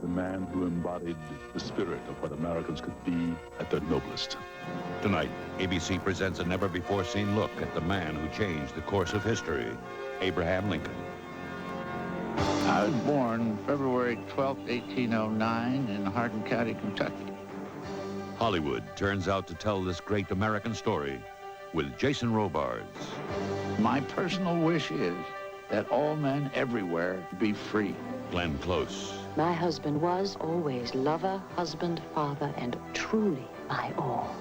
the man who embodied the spirit of what Americans could be at their noblest. Tonight, ABC presents a never-before-seen look at the man who changed the course of history, Abraham Lincoln. I was born February 12, 1809 in Hardin County, Kentucky. Hollywood turns out to tell this great American story with Jason Robards. My personal wish is that all men everywhere be free. Glenn Close. My husband was always lover, husband, father, and truly my all.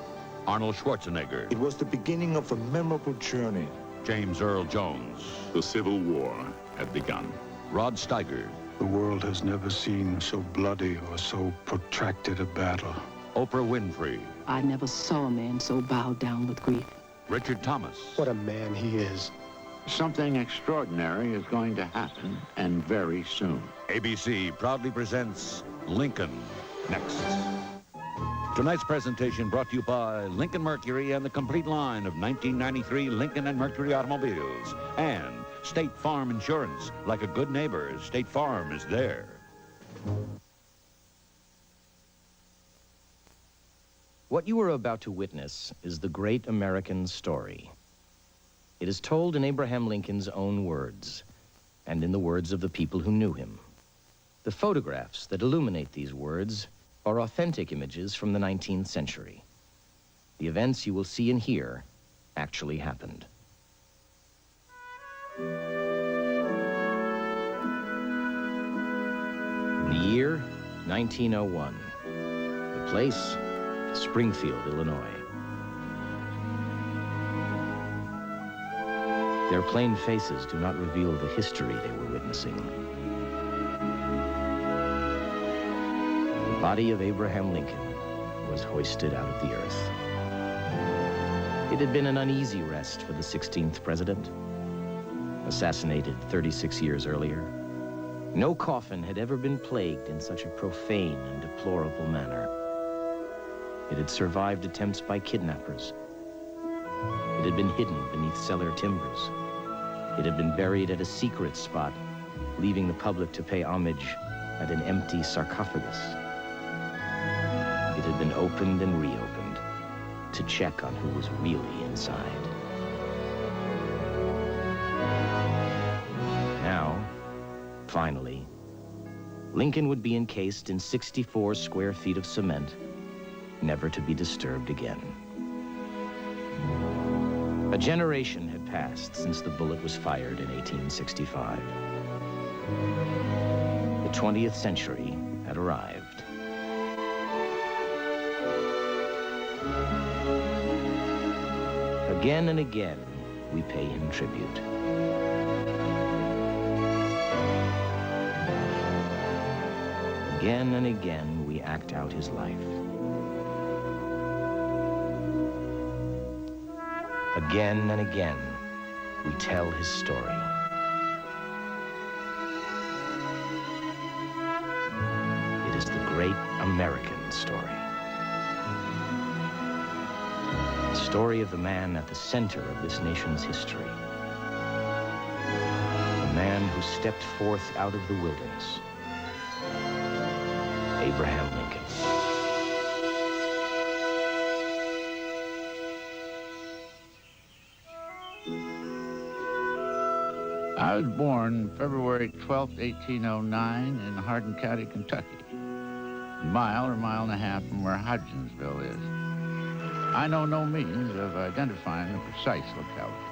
Arnold Schwarzenegger. It was the beginning of a memorable journey. James Earl Jones. The Civil War had begun. Rod Steiger. The world has never seen so bloody or so protracted a battle. Oprah Winfrey. I never saw a man so bowed down with grief. Richard Thomas. What a man he is. Something extraordinary is going to happen, and very soon. ABC proudly presents Lincoln next. Tonight's presentation brought to you by Lincoln Mercury and the complete line of 1993 Lincoln and Mercury automobiles. And State Farm Insurance. Like a good neighbor, State Farm is there. What you are about to witness is the great American story. It is told in Abraham Lincoln's own words, and in the words of the people who knew him. The photographs that illuminate these words are authentic images from the 19th century. The events you will see and hear actually happened. The year, 1901. The place, Springfield, Illinois. Their plain faces do not reveal the history they were witnessing. The body of Abraham Lincoln was hoisted out of the earth. It had been an uneasy rest for the 16th president, assassinated 36 years earlier. No coffin had ever been plagued in such a profane and deplorable manner. It had survived attempts by kidnappers. It had been hidden beneath cellar timbers. It had been buried at a secret spot, leaving the public to pay homage at an empty sarcophagus. It had been opened and reopened to check on who was really inside. Now, finally, Lincoln would be encased in 64 square feet of cement, never to be disturbed again. A generation had passed since the bullet was fired in 1865. The 20th century had arrived. Again and again, we pay him tribute. Again and again, we act out his life. Again and again, we tell his story. It is the great American story. The story of the man at the center of this nation's history. The man who stepped forth out of the wilderness. Abraham Lincoln. I was born February 12, 1809 in Hardin County, Kentucky, a mile or mile and a half from where Hodgensville is. I know no means of identifying the precise locality.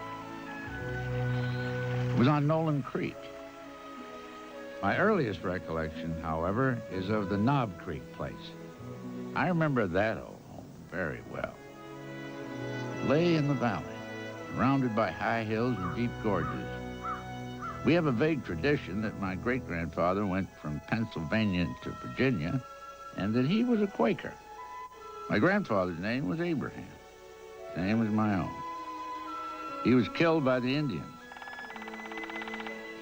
It was on Nolan Creek. My earliest recollection, however, is of the Knob Creek place. I remember that old home very well. It lay in the valley, surrounded by high hills and deep gorges. We have a vague tradition that my great-grandfather went from Pennsylvania to Virginia, and that he was a Quaker. My grandfather's name was Abraham. His name was my own. He was killed by the Indians.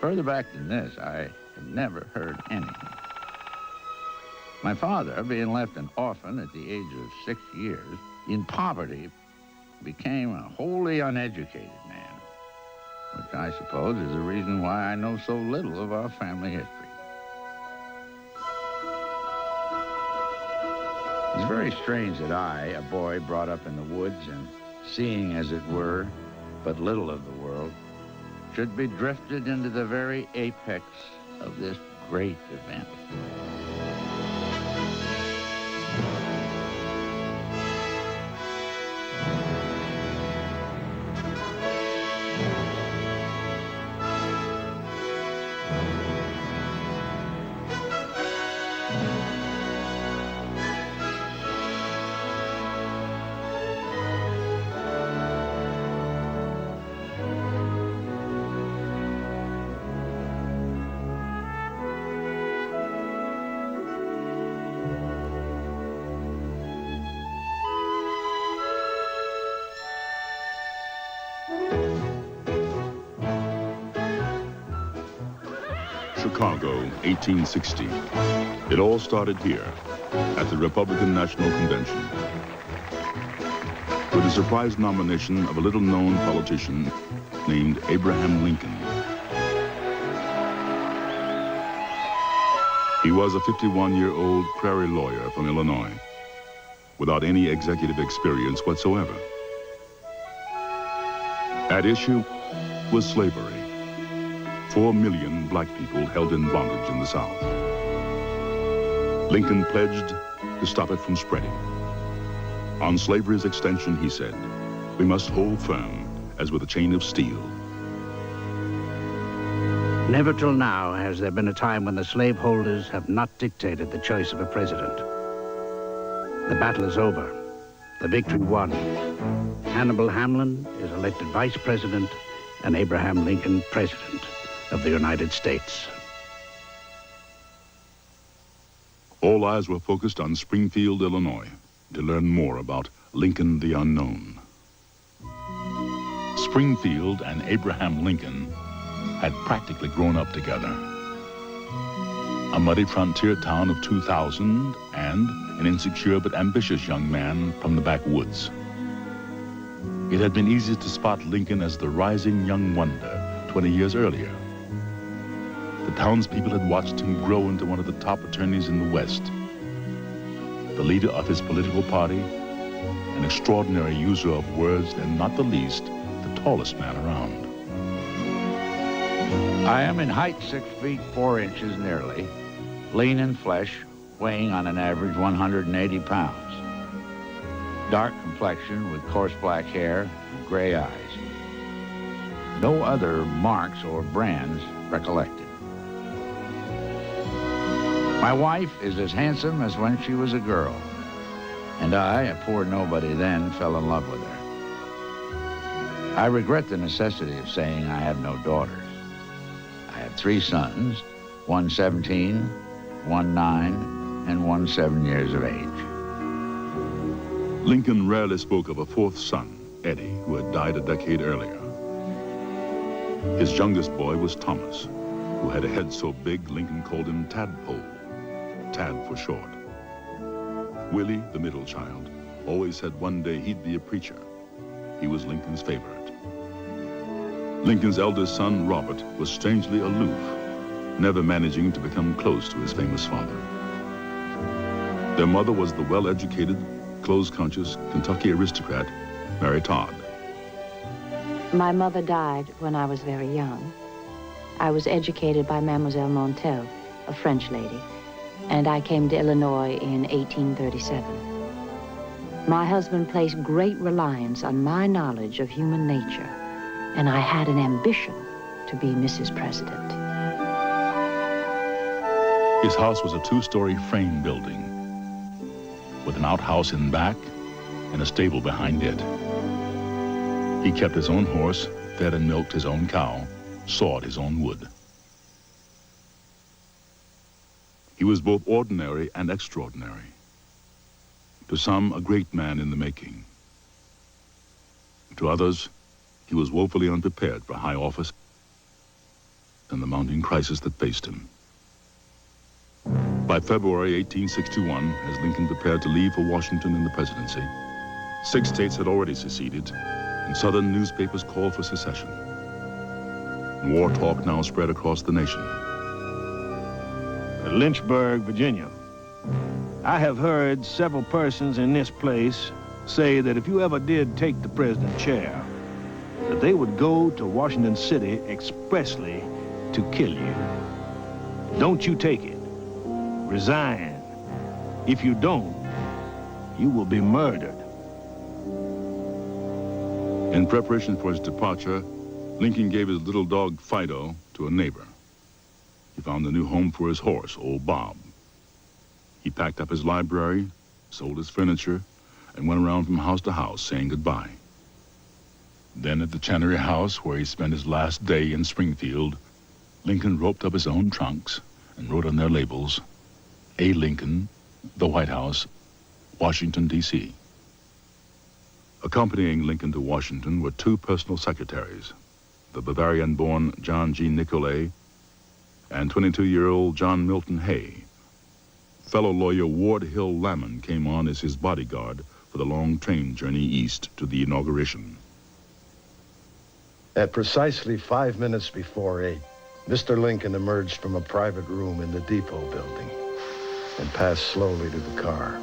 Further back than this, I have never heard anything. My father, being left an orphan at the age of 6 years, in poverty, became a wholly uneducated man, which I suppose is the reason why I know so little of our family history. It's very strange that I, a boy brought up in the woods and seeing, as it were, but little of the world, should be drifted into the very apex of this great event. Chicago, 1860. It all started here, at the Republican National Convention, with the surprise nomination of a little-known politician named Abraham Lincoln. He was a 51-year-old prairie lawyer from Illinois, without any executive experience whatsoever. At issue was slavery. 4 million black people held in bondage in the South. Lincoln pledged to stop it from spreading. On slavery's extension, he said, we must hold firm as with a chain of steel. Never till now has there been a time when the slaveholders have not dictated the choice of a president. The battle is over. The victory won. Hannibal Hamlin is elected vice president and Abraham Lincoln president of the United States. All eyes were focused on Springfield, Illinois, to learn more about Lincoln the Unknown. Springfield and Abraham Lincoln had practically grown up together. A muddy frontier town of 2,000 and an insecure but ambitious young man from the backwoods. It had been easy to spot Lincoln as the rising young wonder 20 years earlier. The townspeople had watched him grow into one of the top attorneys in the West, the leader of his political party, an extraordinary user of words, and not the least, the tallest man around. I am in height 6 feet 4 inches nearly, lean in flesh, weighing on an average 180 pounds. Dark complexion with coarse black hair and gray eyes. No other marks or brands recollected. My wife is as handsome as when she was a girl, and I, a poor nobody then, fell in love with her. I regret the necessity of saying I have no daughters. I have 3 sons, one 17, one 9, and one 7 years of age. Lincoln rarely spoke of a 4th son, Eddie, who had died a decade earlier. His youngest boy was Thomas, who had a head so big Lincoln called him Tadpole, Tad for short. Willie, the middle child, always said one day he'd be a preacher. He was Lincoln's favorite. Lincoln's eldest son, Robert, was strangely aloof, never managing to become close to his famous father. Their mother was the well-educated, clothes-conscious Kentucky aristocrat, Mary Todd. My mother died when I was very young. I was educated by Mademoiselle Montel, a French lady, and I came to Illinois in 1837. My husband placed great reliance on my knowledge of human nature, and I had an ambition to be Mrs. President. His house was a 2-story frame building with an outhouse in back and a stable behind it. He kept his own horse, fed and milked his own cow, sawed his own wood. He was both ordinary and extraordinary. To some, a great man in the making. To others, he was woefully unprepared for high office and the mounting crisis that faced him. By February 1861, as Lincoln prepared to leave for Washington in the presidency, 6 states had already seceded, and Southern newspapers called for secession. War talk now spread across the nation. Lynchburg, Virginia. I have heard several persons in this place say that if you ever did take the president's chair, that they would go to Washington City expressly to kill you. Don't you take it. Resign. If you don't, you will be murdered. In preparation for his departure, Lincoln gave his little dog Fido to a neighbor. He found a new home for his horse, old Bob. He packed up his library, sold his furniture, and went around from house to house saying goodbye. Then at the Chancery House, where he spent his last day in Springfield, Lincoln roped up his own trunks and wrote on their labels, A. Lincoln, the White House, Washington, D.C. Accompanying Lincoln to Washington were two personal secretaries, the Bavarian-born John G. Nicolay and 22-year-old John Milton Hay. Fellow lawyer Ward Hill Lamon came on as his bodyguard for the long train journey east to the inauguration. At precisely 5 minutes before 8, Mr. Lincoln emerged from a private room in the depot building and passed slowly to the car,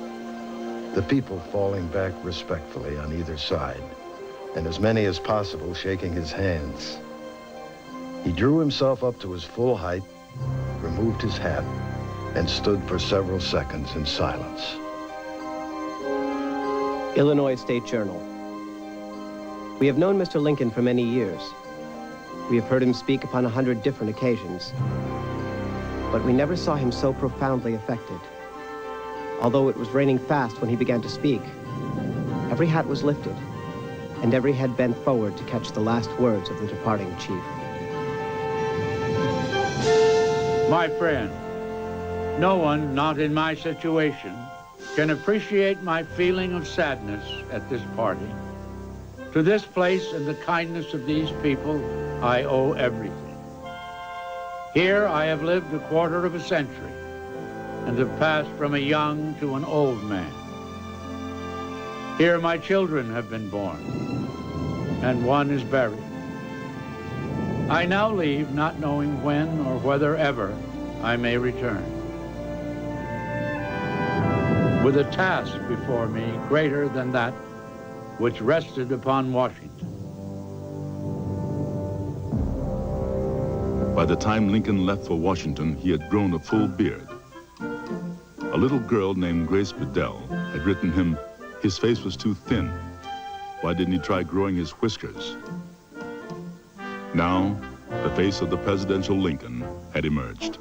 the people falling back respectfully on either side, and as many as possible shaking his hands. He drew himself up to his full height, removed his hat, and stood for several seconds in silence. Illinois State Journal. We have known Mr. Lincoln for many years. We have heard him speak upon 100 different occasions, but we never saw him so profoundly affected. Although it was raining fast when he began to speak, every hat was lifted, and every head bent forward to catch the last words of the departing chief. My friend, no one not in my situation can appreciate my feeling of sadness at this party. To this place and the kindness of these people, I owe everything. Here I have lived a quarter of a century and have passed from a young to an old man. Here my children have been born, and one is buried. I now leave not knowing when or whether ever I may return, with a task before me greater than that which rested upon Washington. By the time Lincoln left for Washington, he had grown a full beard. A little girl named Grace Bedell had written him, his face was too thin. Why didn't he try growing his whiskers? Now, the face of the presidential Lincoln had emerged.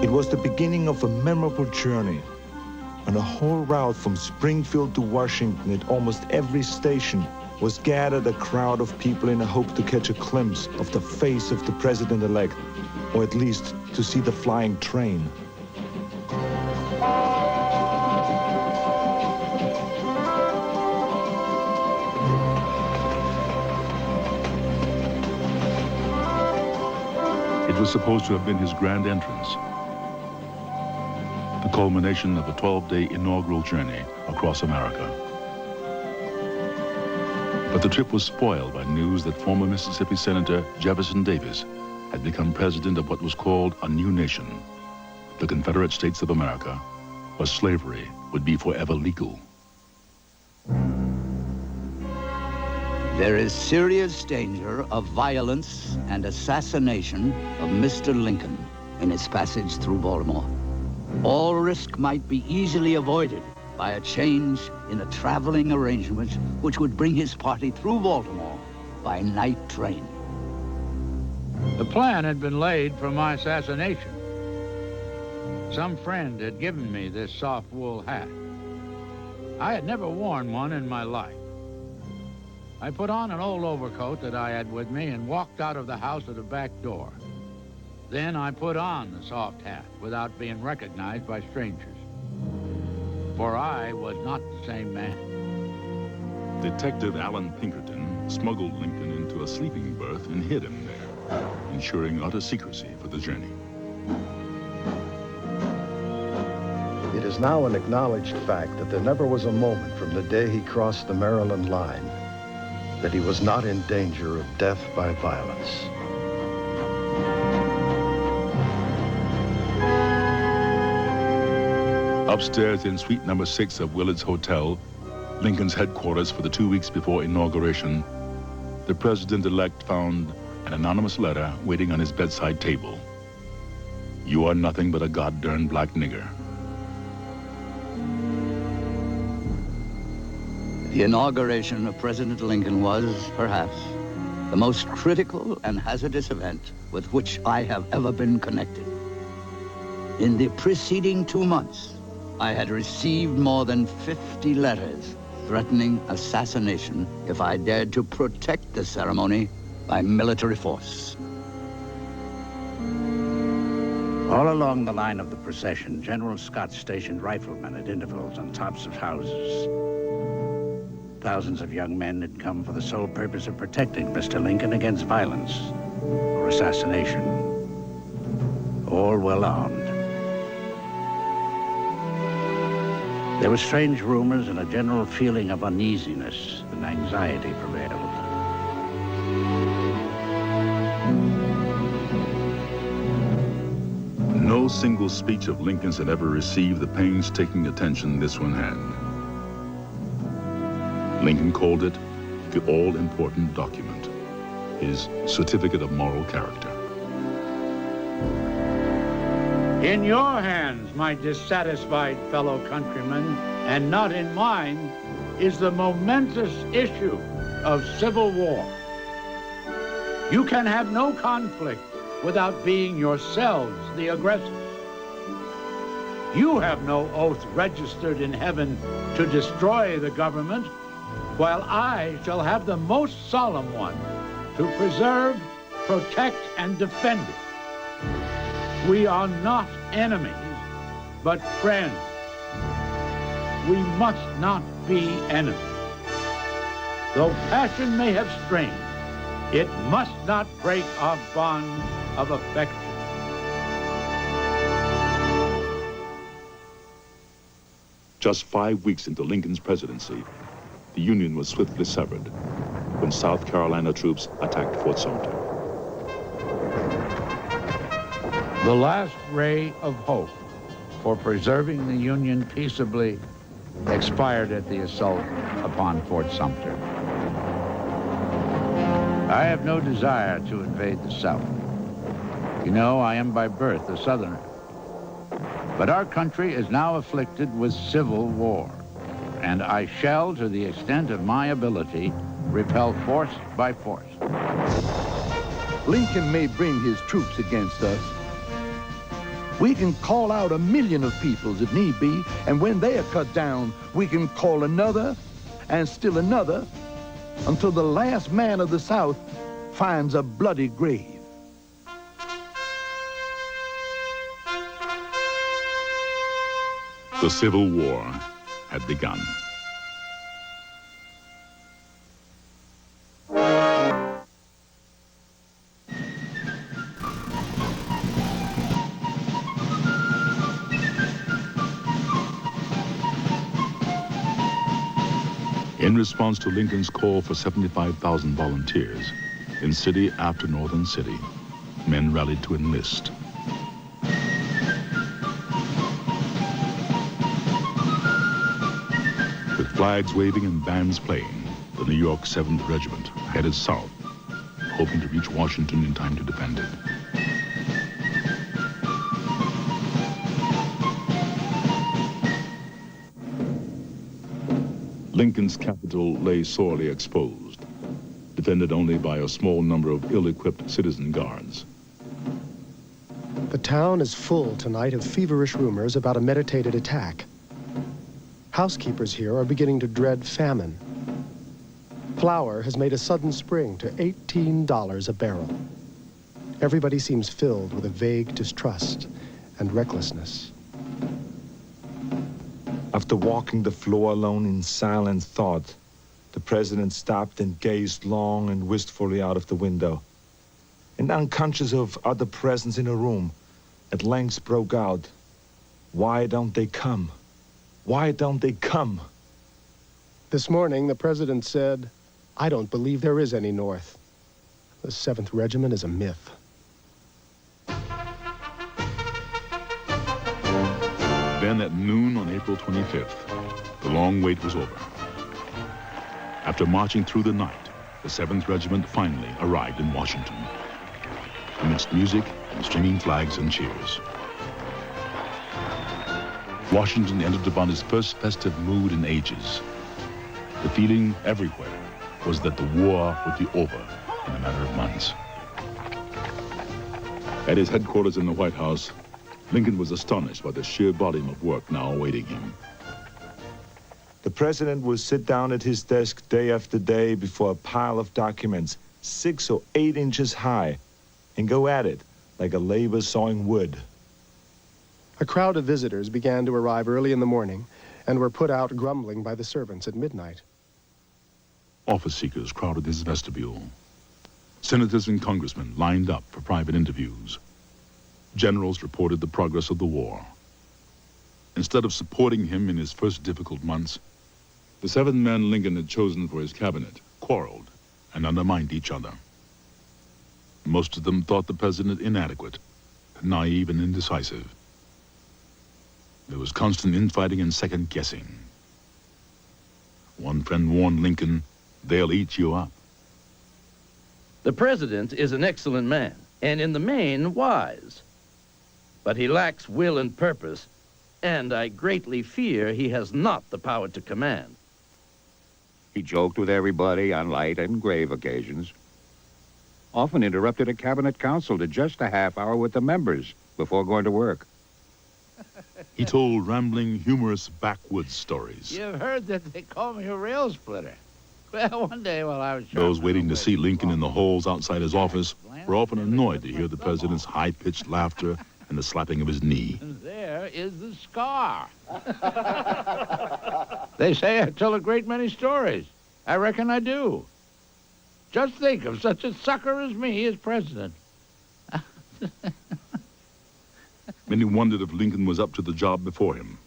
It was the beginning of a memorable journey. On a whole route from Springfield to Washington, at almost every station was gathered a crowd of people in a hope to catch a glimpse of the face of the president-elect, or at least to see the flying train. It was supposed to have been his grand entrance, the culmination of a 12-day inaugural journey across America. But the trip was spoiled by news that former Mississippi Senator Jefferson Davis had become president of what was called a new nation, the Confederate States of America, where slavery would be forever legal. There is serious danger of violence and assassination of Mr. Lincoln in his passage through Baltimore. All risk might be easily avoided by a change in a traveling arrangement which would bring his party through Baltimore by night train. The plan had been laid for my assassination. Some friend had given me this soft wool hat. I had never worn one in my life. I put on an old overcoat that I had with me and walked out of the house at the back door. Then I put on the soft hat without being recognized by strangers, for I was not the same man. Detective Alan Pinkerton smuggled Lincoln into a sleeping berth and hid him there, ensuring utter secrecy for the journey. It is now an acknowledged fact that there never was a moment from the day he crossed the Maryland line that he was not in danger of death by violence. Upstairs in suite number 6 of Willard's Hotel, Lincoln's headquarters for the 2 weeks before inauguration, the president-elect found an anonymous letter waiting on his bedside table. "You are nothing but a god-darn black nigger." The inauguration of President Lincoln was, perhaps, the most critical and hazardous event with which I have ever been connected. In the preceding 2 months, I had received more than 50 letters threatening assassination if I dared to protect the ceremony by military force. All along the line of the procession, General Scott stationed riflemen at intervals on tops of houses. Thousands of young men had come for the sole purpose of protecting Mr. Lincoln against violence or assassination. All well armed. There were strange rumors and a general feeling of uneasiness and anxiety prevailed. No single speech of Lincoln's had ever received the painstaking attention this one had. Lincoln called it the all-important document, his certificate of moral character. In your hands, my dissatisfied fellow countrymen, and not in mine, is the momentous issue of civil war. You can have no conflict without being yourselves the aggressors. You have no oath registered in heaven to destroy the government, while I shall have the most solemn one to preserve, protect, and defend it. We are not enemies, but friends. We must not be enemies. Though passion may have strained, it must not break our bond of affection. Just 5 weeks into Lincoln's presidency, the Union was swiftly severed when South Carolina troops attacked Fort Sumter. The last ray of hope for preserving the Union peaceably expired at the assault upon Fort Sumter. I have no desire to invade the South. You know, I am by birth a Southerner. But our country is now afflicted with civil war, and I shall, to the extent of my ability, repel force by force. Lincoln may bring his troops against us. We can call out 1 million of peoples if need be, and when they are cut down, we can call another and still another until the last man of the South finds a bloody grave. The Civil War had begun. In response to Lincoln's call for 75,000 volunteers, in city after northern city, men rallied to enlist. With flags waving and bands playing, the New York 7th Regiment headed south, hoping to reach Washington in time to defend it. Lincoln's capital lay sorely exposed, defended only by a small number of ill-equipped citizen guards. The town is full tonight of feverish rumors about a meditated attack. Housekeepers here are beginning to dread famine. Flour has made a sudden spring to $18 a barrel. Everybody seems filled with a vague distrust and recklessness. After walking the floor alone in silent thought, the president stopped and gazed long and wistfully out of the window. And unconscious of other presence in the room, at length broke out, "Why don't they come? Why don't they come?" This morning, the president said, "I don't believe there is any North. The 7th Regiment is a myth." Then at noon on April 25th, the long wait was over. After marching through the night, the 7th Regiment finally arrived in Washington, amidst music and streaming flags and cheers. Washington entered upon his first festive mood in ages. The feeling everywhere was that the war would be over in a matter of months. At his headquarters in the White House, Lincoln was astonished by the sheer volume of work now awaiting him. The president would sit down at his desk day after day before a pile of documents 6 or 8 inches high and go at it like a laborer sawing wood. A crowd of visitors began to arrive early in the morning and were put out grumbling by the servants at midnight. Office seekers crowded his vestibule. Senators and congressmen lined up for private interviews. Generals reported the progress of the war. Instead of supporting him in his first difficult months, the 7 men Lincoln had chosen for his cabinet quarreled and undermined each other. Most of them thought the president inadequate, naive and indecisive. There was constant infighting and second-guessing. One friend warned Lincoln, "They'll eat you up." The president is an excellent man, and in the main wise. But he lacks will and purpose, and I greatly fear he has not the power to command. He joked with everybody on light and grave occasions. Often interrupted a cabinet council to just a half hour with the members before going to work. He told rambling, humorous backwoods stories. You've heard that they call me a rail splitter. Well, one day while I was Those waiting to see Lincoln in the halls outside his office were often annoyed to hear the president's high-pitched laughter and the slapping of his knee. And there is the scar. They say I tell a great many stories. I reckon I do. Just think of such a sucker as me as president. Many wondered if Lincoln was up to the job before him.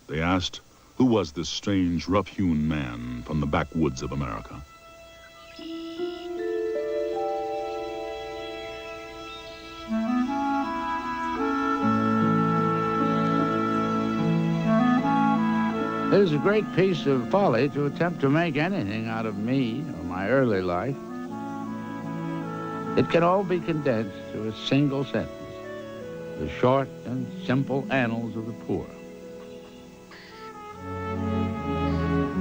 They asked, who was this strange, rough-hewn man from the backwoods of America? It is a great piece of folly to attempt to make anything out of me or my early life. It can all be condensed to a single sentence: the short and simple annals of the poor.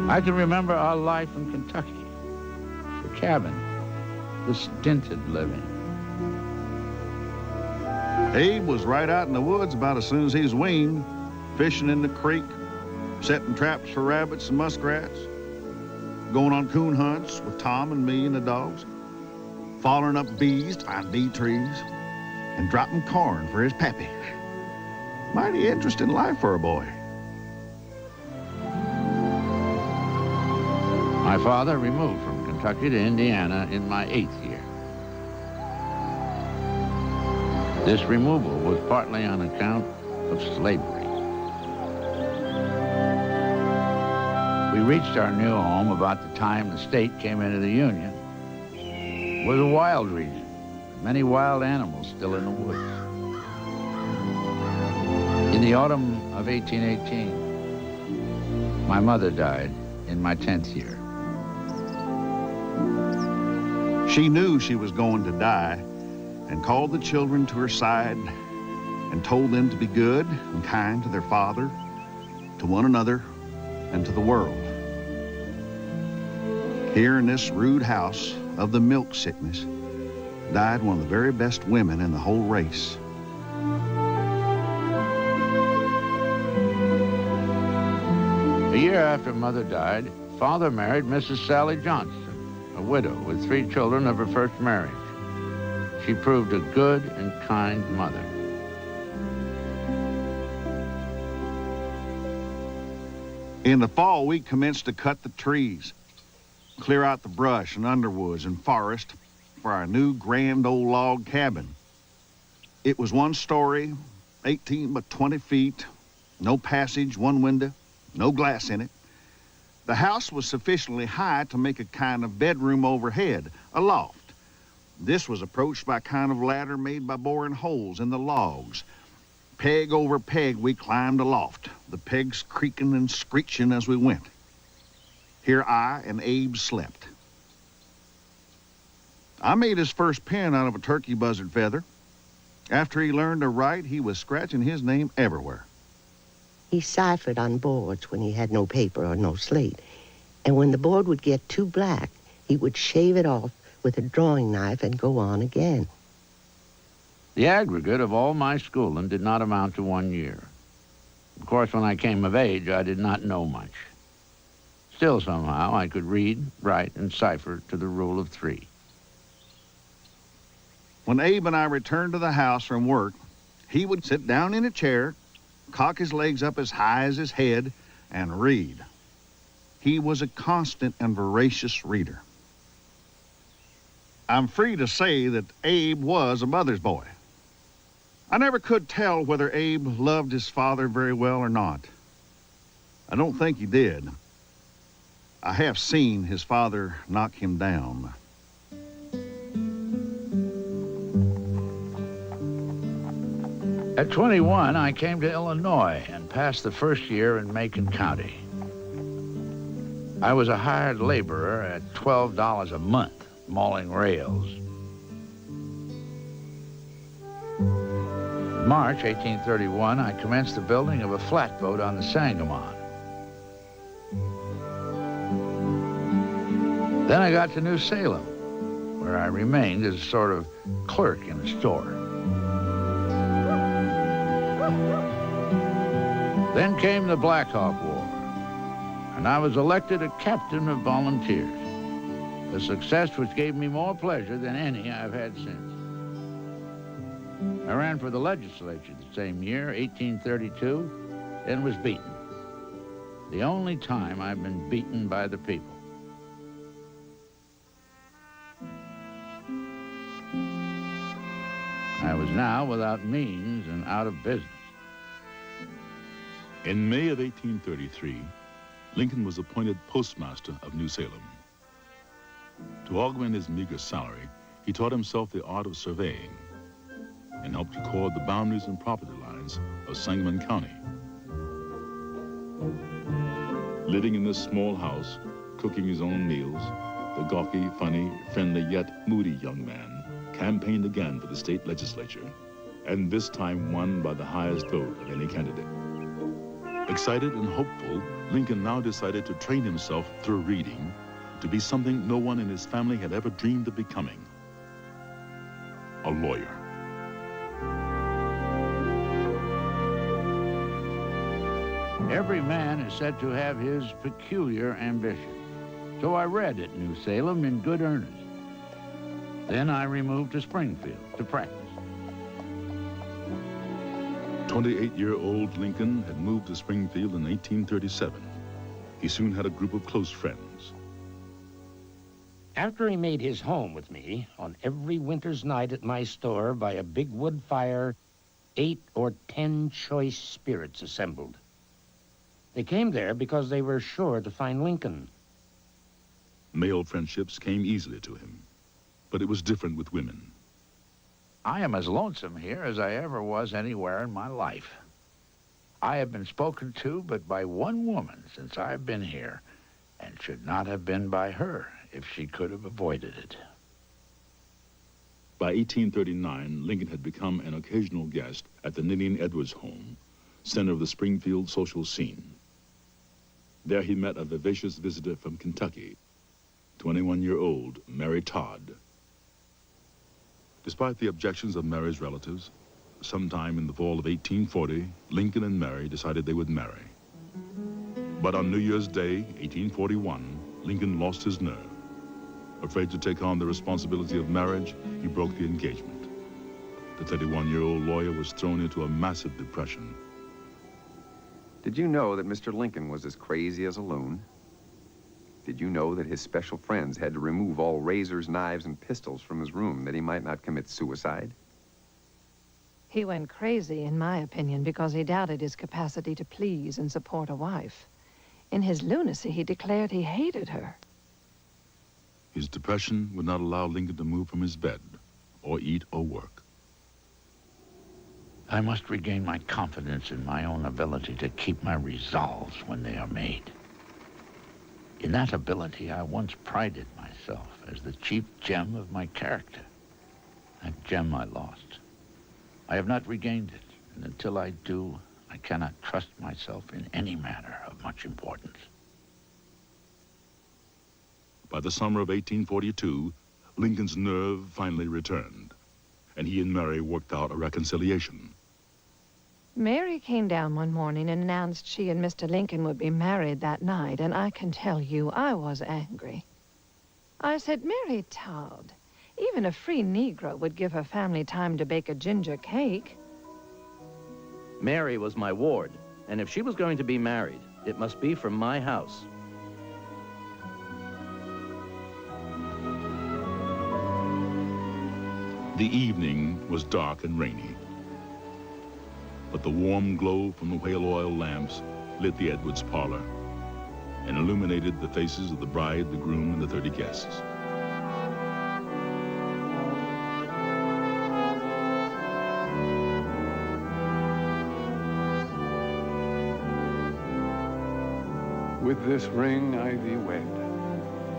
I can remember our life in Kentucky, the cabin, the stinted living. Abe was right out in the woods about as soon as he was weaned, fishing in the creek, setting traps for rabbits and muskrats, going on coon hunts with Tom and me and the dogs, following up bees to find bee trees, and dropping corn for his pappy. Mighty interesting life for a boy. My father removed from Kentucky to Indiana in my 8th year. This removal was partly on account of slavery. We reached our new home about the time the state came into the Union. It was a wild region, with many wild animals still in the woods. In the autumn of 1818, my mother died in my 10th year. She knew she was going to die and called the children to her side and told them to be good and kind to their father, to one another, and to the world. Here in this rude house of the milk sickness died one of the very best women in the whole race. A year after Mother died, Father married Mrs. Sally Johnson, a widow with 3 children of her first marriage. She proved a good and kind mother. In the fall, we commenced to cut the trees, clear out the brush and underwoods and forest for our new grand old log cabin. It was 1 story, 18 by 20 feet, no passage, 1 window, no glass in it. The house was sufficiently high to make a kind of bedroom overhead, a loft. This was approached by a kind of ladder made by boring holes in the logs. Peg over peg, we climbed aloft. the pegs creaking and screeching as we went. Here I and Abe slept. I made his first pen out of a turkey buzzard feather. After he learned to write, he was scratching his name everywhere. He ciphered on boards when he had no paper or no slate. And when the board would get too black, he would shave it off with a drawing knife and go on again. The aggregate of all my schooling did not amount to 1 year. Of course, when I came of age, I did not know much. Still, somehow, I could read, write, and cipher to the rule of 3. When Abe and I returned to the house from work, he would sit down in a chair, cock his legs up as high as his head, and read. He was a constant and voracious reader. I'm free to say that Abe was a mother's boy. I never could tell whether Abe loved his father very well or not. I don't think he did. I have seen his father knock him down. At 21, I came to Illinois and passed the first year in Macon County. I was a hired laborer at $12 a month, mauling rails. In March 1831, I commenced the building of a flatboat on the Sangamon. Then I got to New Salem, where I remained as a sort of clerk in a store. Then came the Black Hawk War, and I was elected a captain of volunteers, a success which gave me more pleasure than any I've had since. I ran for the legislature the same year, 1832, and was beaten. The only time I've been beaten by the people. I was now without means and out of business. In May of 1833, Lincoln was appointed postmaster of New Salem. To augment his meager salary, he taught himself the art of surveying and helped record the boundaries and property lines of Sangamon County. Living in this small house, cooking his own meals, the gawky, funny, friendly, yet moody young man campaigned again for the state legislature, and this time won by the highest vote of any candidate. Excited and hopeful, Lincoln now decided to train himself through reading to be something no one in his family had ever dreamed of becoming: a lawyer. Every man is said to have his peculiar ambition. So I read at New Salem in good earnest. Then I removed to Springfield to practice. 28-year-old Lincoln had moved to Springfield in 1837. He soon had a group of close friends. After he made his home with me, on every winter's night at my store by a big wood fire, 8 or 10 choice spirits assembled. They came there because they were sure to find Lincoln. Male friendships came easily to him, but it was different with women. I am as lonesome here as I ever was anywhere in my life. I have been spoken to but by one woman since I've been here, and should not have been by her if she could have avoided it. By 1839, Lincoln had become an occasional guest at the Ninian Edwards home, center of the Springfield social scene. There he met a vivacious visitor from Kentucky, 21-year-old Mary Todd. Despite the objections of Mary's relatives, sometime in the fall of 1840, Lincoln and Mary decided they would marry. But on New Year's Day, 1841, Lincoln lost his nerve. Afraid to take on the responsibility of marriage, he broke the engagement. The 31-year-old lawyer was thrown into a massive depression. Did you know that Mr. Lincoln was as crazy as a loon? Did you know that his special friends had to remove all razors, knives, and pistols from his room that he might not commit suicide? He went crazy, in my opinion, because he doubted his capacity to please and support a wife. In his lunacy, he declared he hated her. His depression would not allow Lincoln to move from his bed or eat or work. I must regain my confidence in my own ability to keep my resolves when they are made. In that ability, I once prided myself as the chief gem of my character. That gem I lost. I have not regained it, and until I do, I cannot trust myself in any matter of much importance. By the summer of 1842, Lincoln's nerve finally returned, and he and Mary worked out a reconciliation. Mary came down one morning and announced she and Mr. Lincoln would be married that night, and I can tell you I was angry. I said, Mary Todd, even a free Negro would give her family time to bake a ginger cake. Mary was my ward, and if she was going to be married, it must be from my house. The evening was dark and rainy, but the warm glow from the whale oil lamps lit the Edwards parlor and illuminated the faces of the bride, the groom, and the 30 guests. With this ring I thee wed,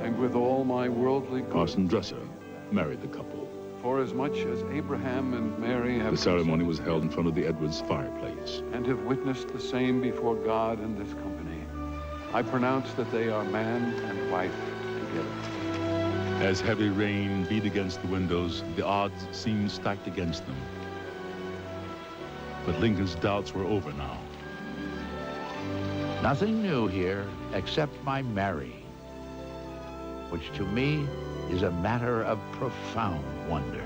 and with all my worldly goods. Parson Dresser married the couple. For as much as Abraham and Mary have... The ceremony was held in front of the Edwards fireplace. ...and have witnessed the same before God and this company, I pronounce that they are man and wife together. As heavy rain beat against the windows, the odds seemed stacked against them. But Lincoln's doubts were over now. Nothing new here except my Mary, which to me is a matter of profound wonder.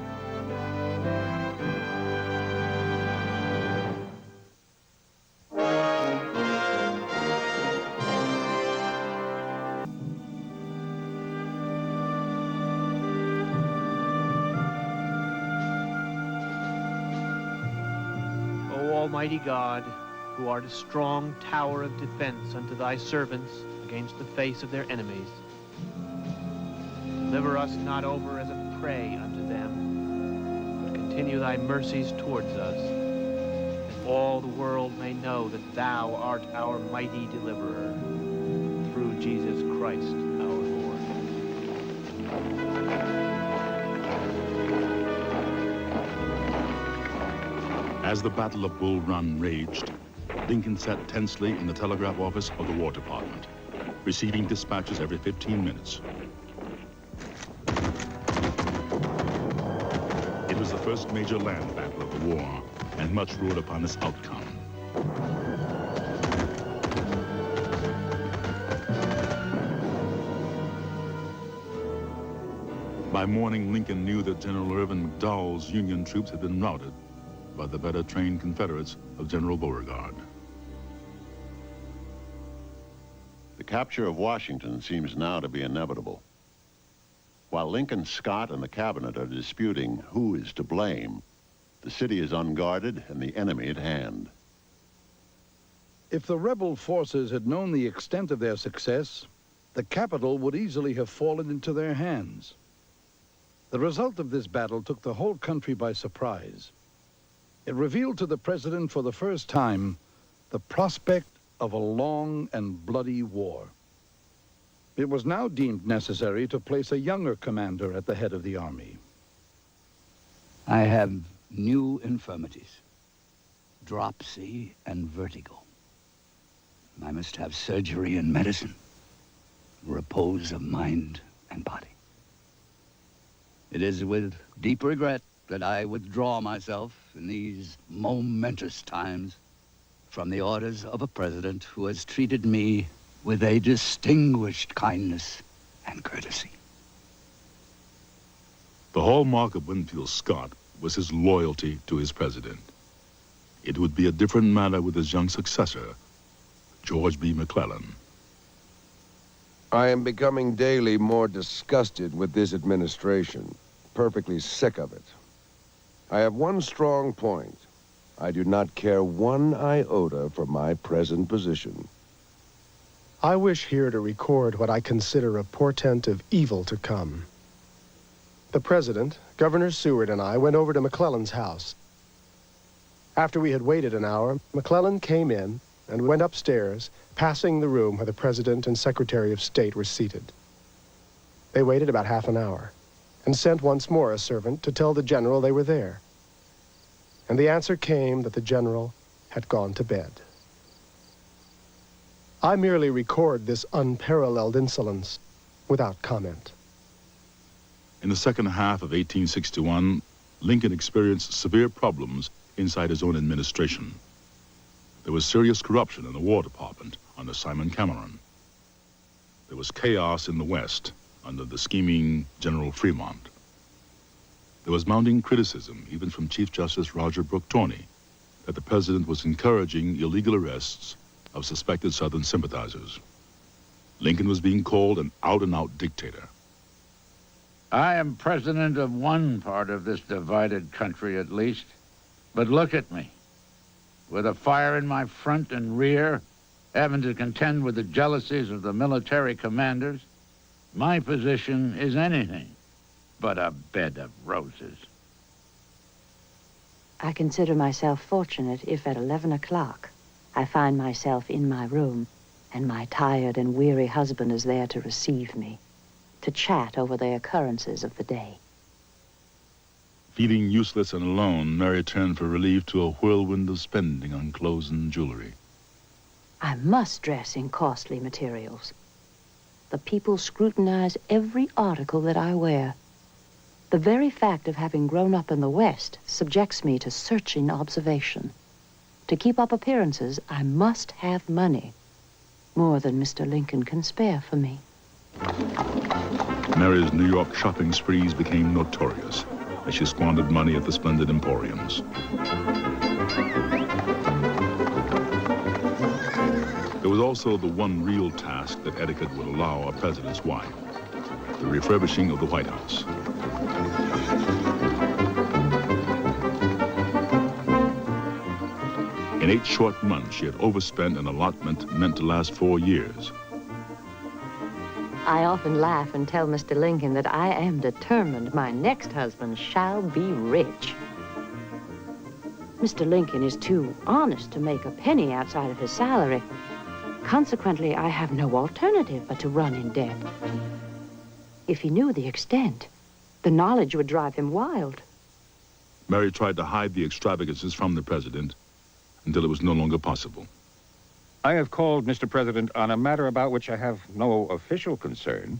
O Almighty God, who art a strong tower of defense unto thy servants against the face of their enemies, deliver us not over as a prey unto them, but continue thy mercies towards us, that all the world may know that thou art our mighty deliverer, through Jesus Christ our Lord. As the Battle of Bull Run raged, Lincoln sat tensely in the telegraph office of the War Department, receiving dispatches every 15 minutes. It was the first major land battle of the war, and much rode upon its outcome. By morning, Lincoln knew that General Irvin McDowell's Union troops had been routed by the better trained Confederates of General Beauregard. The capture of Washington seems now to be inevitable. While Lincoln, Scott, and the cabinet are disputing who is to blame, the city is unguarded and the enemy at hand. If the rebel forces had known the extent of their success, the capital would easily have fallen into their hands. The result of this battle took the whole country by surprise. It revealed to the president for the first time the prospect of a long and bloody war. It was now deemed necessary to place a younger commander at the head of the army. I have new infirmities, dropsy and vertigo. I must have surgery and medicine, repose of mind and body. It is with deep regret that I withdraw myself in these momentous times from the orders of a president who has treated me with a distinguished kindness and courtesy. The hallmark of Winfield Scott was his loyalty to his president. It would be a different matter with his young successor, George B. McClellan. I am becoming daily more disgusted with this administration, perfectly sick of it. I have one strong point. I do not care one iota for my present position. I wish here to record what I consider a portent of evil to come. The President, Governor Seward, and I went over to McClellan's house. After we had waited an hour, McClellan came in and went upstairs, passing the room where the President and Secretary of State were seated. They waited about half an hour and sent once more a servant to tell the general they were there. And the answer came that the general had gone to bed. I merely record this unparalleled insolence without comment. In the second half of 1861, Lincoln experienced severe problems inside his own administration. There was serious corruption in the War Department under Simon Cameron. There was chaos in the West under the scheming General Fremont. There was mounting criticism, even from Chief Justice Roger Brooke Torney, that the president was encouraging illegal arrests of suspected Southern sympathizers. Lincoln was being called an out-and-out dictator. I am president of one part of this divided country, at least. But look at me. With a fire in my front and rear, having to contend with the jealousies of the military commanders, my position is anything but a bed of roses. I consider myself fortunate if at 11 o'clock I find myself in my room and my tired and weary husband is there to receive me, to chat over the occurrences of the day. Feeling useless and alone, Mary turned for relief to a whirlwind of spending on clothes and jewelry. I must dress in costly materials. The people scrutinize every article that I wear. The very fact of having grown up in the West subjects me to searching observation. To keep up appearances, I must have money, more than Mr. Lincoln can spare for me. Mary's New York shopping sprees became notorious as she squandered money at the splendid emporiums. There was also the one real task that etiquette would allow a president's wife, the refurbishing of the White House. In 8 short months, she had overspent an allotment meant to last 4 years. I often laugh and tell Mr. Lincoln that I am determined my next husband shall be rich. Mr. Lincoln is too honest to make a penny outside of his salary. Consequently, I have no alternative but to run in debt. If he knew the extent, the knowledge would drive him wild. Mary tried to hide the extravagances from the president until it was no longer possible. I have called, Mr. President, on a matter about which I have no official concern.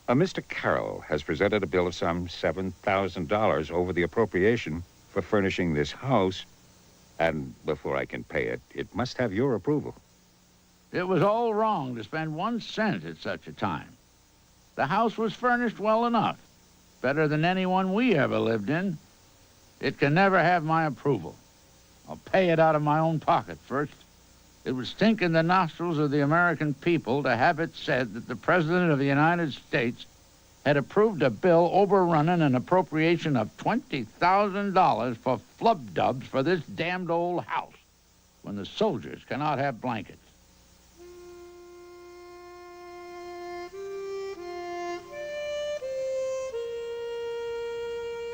Mr. Carroll has presented a bill of some $7,000 over the appropriation for furnishing this house, and before I can pay it, it must have your approval. It was all wrong to spend 1 cent at such a time. The house was furnished well enough, better than any one we ever lived in. It can never have my approval. I'll pay it out of my own pocket first. It would stink in the nostrils of the American people to have it said that the President of the United States had approved a bill overrunning an appropriation of $20,000 for flub-dubs for this damned old house, when the soldiers cannot have blankets.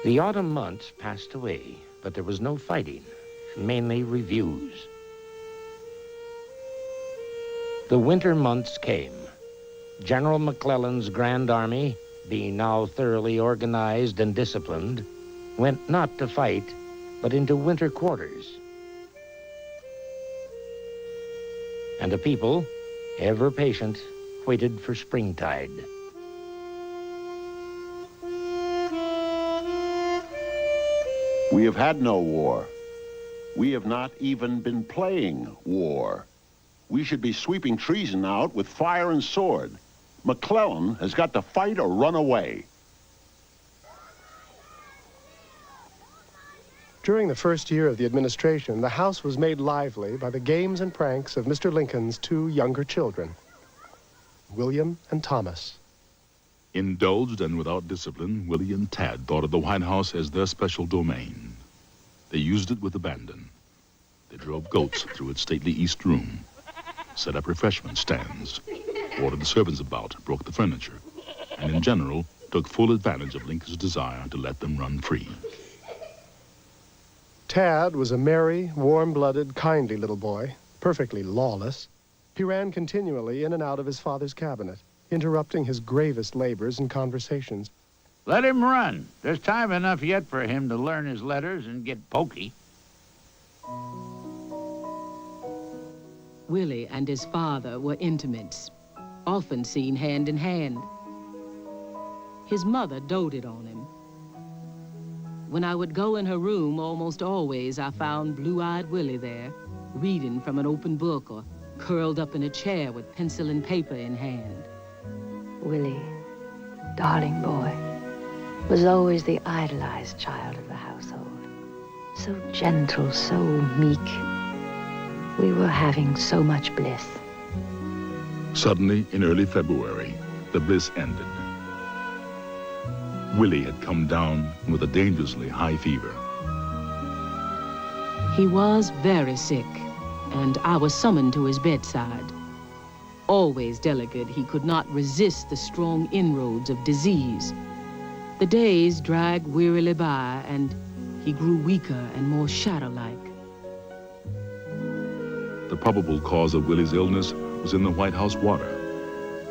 The autumn months passed away, but there was no fighting, mainly reviews. The winter months came. General McClellan's Grand Army, being now thoroughly organized and disciplined, went not to fight, but into winter quarters. And the people, ever patient, waited for springtide. We have had no war. We have not even been playing war. We should be sweeping treason out with fire and sword. McClellan has got to fight or run away. During the first year of the administration, the House was made lively by the games and pranks of Mr. Lincoln's 2 younger children, William and Thomas. Indulged and without discipline, Willie and Tad thought of the White House as their special domain. They used it with abandon. They drove goats through its stately East Room, set up refreshment stands, ordered the servants about, broke the furniture, and in general took full advantage of Lincoln's desire to let them run free. Tad was a merry, warm-blooded, kindly little boy, perfectly lawless. He ran continually in and out of his father's cabinet, interrupting his gravest labors and conversations. Let him run. There's time enough yet for him to learn his letters and get pokey. Willie and his father were intimates, often seen hand in hand. His mother doted on him. When I would go in her room, almost always I found blue-eyed Willie there, reading from an open book or curled up in a chair with pencil and paper in hand. Willie, darling boy, was always the idolized child of the household. So gentle, so meek. We were having so much bliss. Suddenly, in early February, the bliss ended. Willie had come down with a dangerously high fever. He was very sick, and I was summoned to his bedside. Always delicate, he could not resist the strong inroads of disease. The days dragged wearily by, and he grew weaker and more shadow-like. The probable cause of Willie's illness was in the White House water,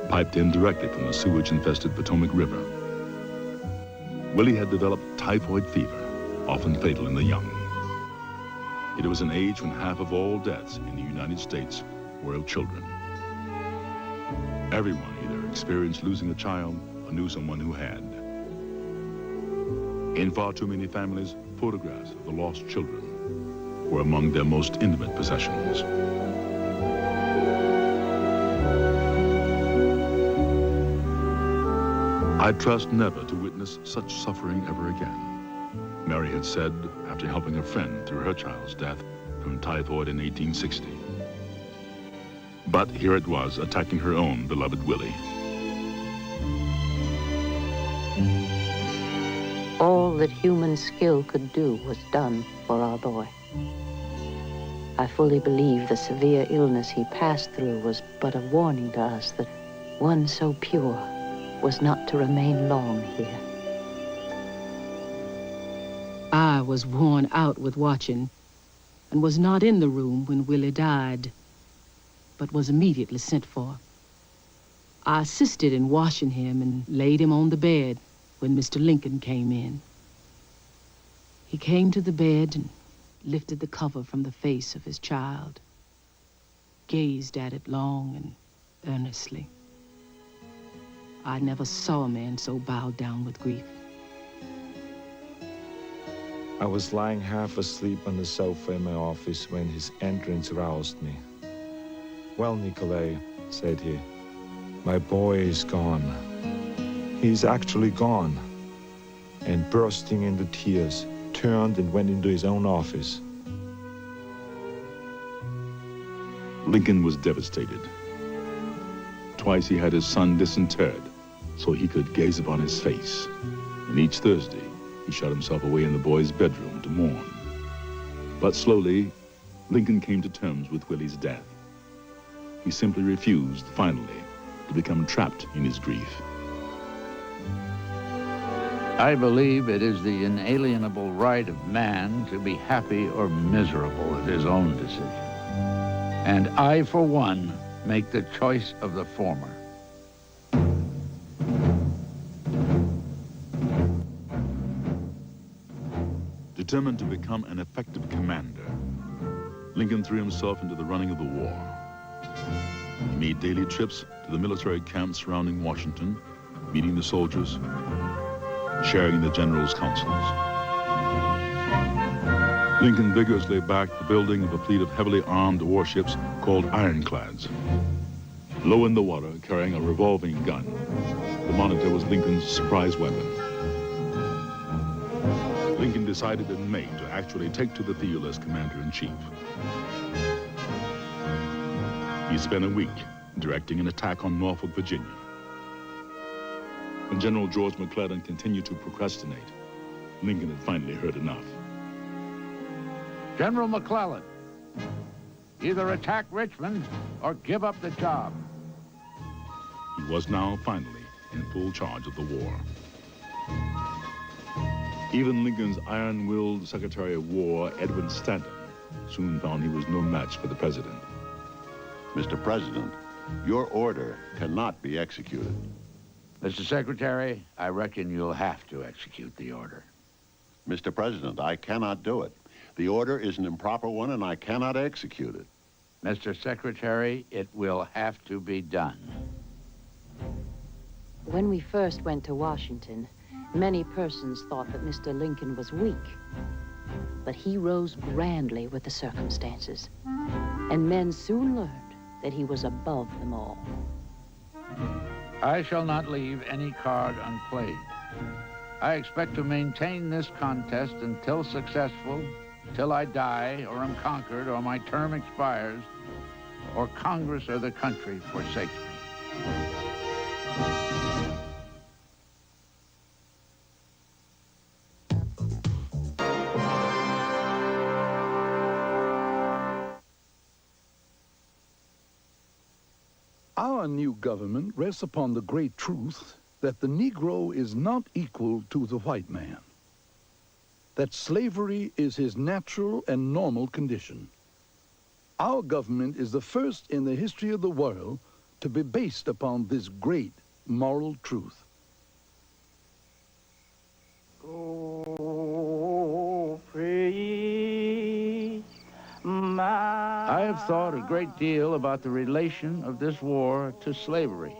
piped in directly from the sewage-infested Potomac River. Willie had developed typhoid fever, often fatal in the young. It was an age when half of all deaths in the United States were of children. Everyone either experienced losing a child or knew someone who had. In far too many families, photographs of the lost children were among their most intimate possessions. I trust never to witness such suffering ever again, Mary had said after helping a friend through her child's death from typhoid in 1860. But here it was, attacking her own beloved Willie. All that human skill could do was done for our boy. I fully believe the severe illness he passed through was but a warning to us that one so pure was not to remain long here. I was worn out with watching and was not in the room when Willie died, but was immediately sent for. I assisted in washing him and laid him on the bed when Mr. Lincoln came in. He came to the bed and lifted the cover from the face of his child, gazed at it long and earnestly. I never saw a man so bowed down with grief. I was lying half asleep on the sofa in my office when his entrance roused me. "Well, Nikolai," said he, "my boy is gone. He's actually gone." And bursting into tears, turned and went into his own office. Lincoln was devastated. Twice he had his son disinterred so he could gaze upon his face. And each Thursday, he shut himself away in the boy's bedroom to mourn. But slowly, Lincoln came to terms with Willie's death. He simply refused, finally, to become trapped in his grief. I believe it is the inalienable right of man to be happy or miserable at his own decision. And I, for one, make the choice of the former. Determined to become an effective commander, Lincoln threw himself into the running of the war. He made daily trips to the military camps surrounding Washington, meeting the soldiers, sharing the general's counsels. Lincoln vigorously backed the building of a fleet of heavily armed warships called ironclads. Low in the water, carrying a revolving gun, the Monitor was Lincoln's surprise weapon. Lincoln decided in May to actually take to the field as commander-in-chief. He spent a week directing an attack on Norfolk, Virginia. When General George McClellan continued to procrastinate, Lincoln had finally heard enough. General McClellan, either attack Richmond or give up the job. He was now finally in full charge of the war. Even Lincoln's iron-willed Secretary of War, Edwin Stanton, soon found he was no match for the president. Mr. President, your order cannot be executed. Mr. Secretary, I reckon you'll have to execute the order. Mr. President, I cannot do it. The order is an improper one, and I cannot execute it. Mr. Secretary, it will have to be done. When we first went to Washington, many persons thought that Mr. Lincoln was weak. But he rose grandly with the circumstances, and men soon learned that he was above them all. I shall not leave any card unplayed. I expect to maintain this contest until successful, till I die, or am conquered, or my term expires, or Congress or the country forsakes me. Our new government rests upon the great truth that the Negro is not equal to the white man, that slavery is his natural and normal condition. Our government is the first in the history of the world to be based upon this great moral truth. Oh, praise my... I have thought a great deal about the relation of this war to slavery.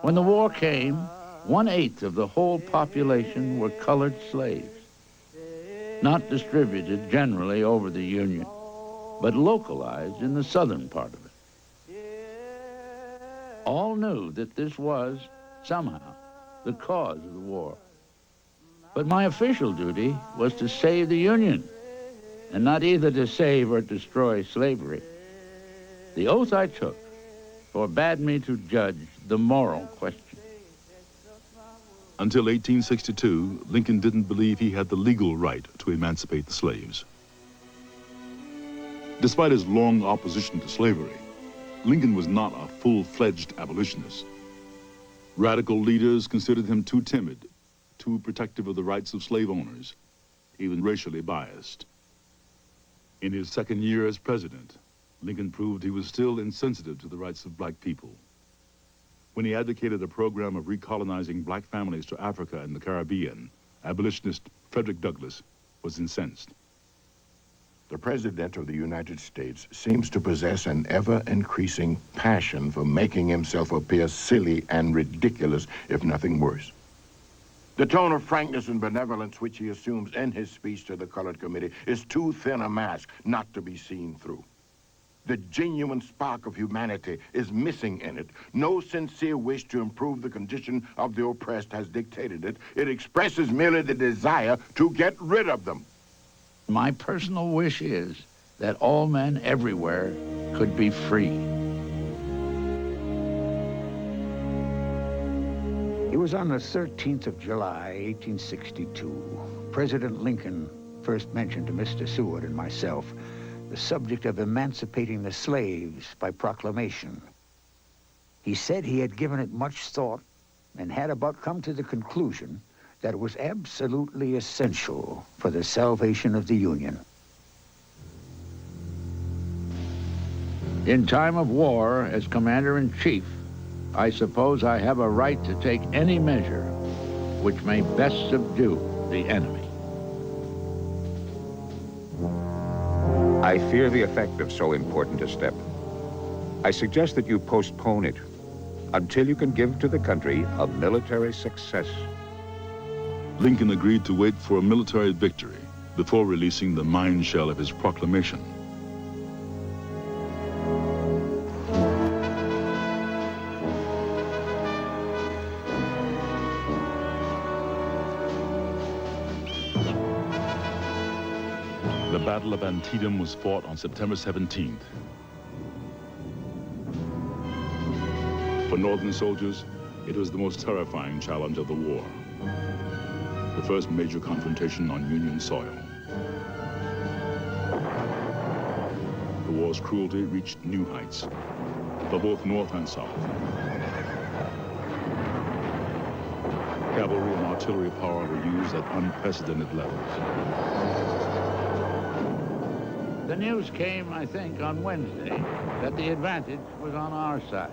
When the war came, 1/8 of the whole population were colored slaves, not distributed generally over the Union, but localized in the southern part of it. All knew that this was, somehow, the cause of the war. But my official duty was to save the Union, and not either to save or destroy slavery. The oath I took forbade me to judge the moral question. Until 1862, Lincoln didn't believe he had the legal right to emancipate the slaves. Despite his long opposition to slavery, Lincoln was not a full-fledged abolitionist. Radical leaders considered him too timid, too protective of the rights of slave owners, even racially biased. In his second year as president, Lincoln proved he was still insensitive to the rights of black people. When he advocated a program of recolonizing black families to Africa and the Caribbean, abolitionist Frederick Douglass was incensed. The President of the United States seems to possess an ever-increasing passion for making himself appear silly and ridiculous, if nothing worse. The tone of frankness and benevolence which he assumes in his speech to the Colored Committee is too thin a mask not to be seen through. The genuine spark of humanity is missing in it. No sincere wish to improve the condition of the oppressed has dictated it. It expresses merely the desire to get rid of them. My personal wish is that all men everywhere could be free. It was on the 13th of July, 1862, President Lincoln first mentioned to Mr. Seward and myself the subject of emancipating the slaves by proclamation. He said he had given it much thought and had about come to the conclusion that it was absolutely essential for the salvation of the Union. In time of war, as Commander-in-Chief, I suppose I have a right to take any measure which may best subdue the enemy. I fear the effect of so important a step. I suggest that you postpone it until you can give to the country a military success. Lincoln agreed to wait for a military victory before releasing the mine shell of his proclamation. The Battle of Antietam was fought on September 17th. For Northern soldiers, it was the most terrifying challenge of the war. The first major confrontation on Union soil. The war's cruelty reached new heights for both North and South. Cavalry and artillery power were used at unprecedented levels. The news came, I think, on Wednesday that the advantage was on our side.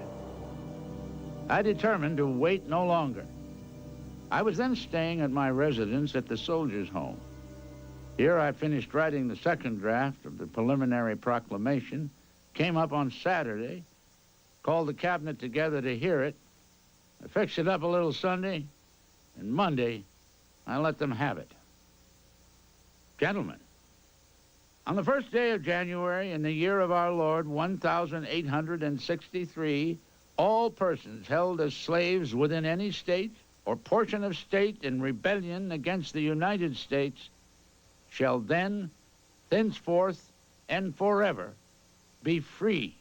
I determined to wait no longer. I was then staying at my residence at the Soldiers' Home. Here I finished writing the second draft of the preliminary proclamation, came up on Saturday, called the cabinet together to hear it. I fixed it up a little Sunday, and Monday I let them have it. Gentlemen, on the first day of January in the year of our Lord, 1863, all persons held as slaves within any state or portion of state in rebellion against the United States shall then, thenceforth, and forever be free.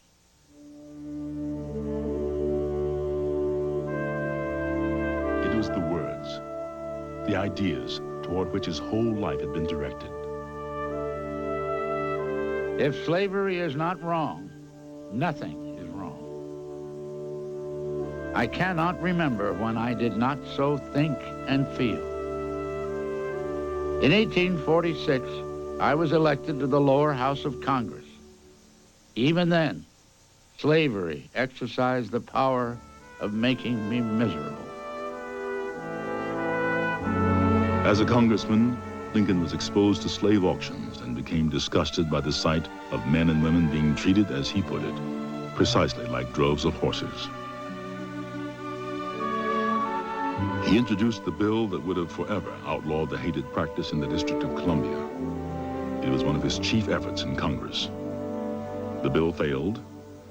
It was the words, the ideas toward which his whole life had been directed. If slavery is not wrong, nothing is wrong. I cannot remember when I did not so think and feel. In 1846, I was elected to the lower house of Congress. Even then, slavery exercised the power of making me miserable. As a congressman, Lincoln was exposed to slave auctions and became disgusted by the sight of men and women being treated, as he put it, precisely like droves of horses. He introduced the bill that would have forever outlawed the hated practice in the District of Columbia. It was one of his chief efforts in Congress. The bill failed,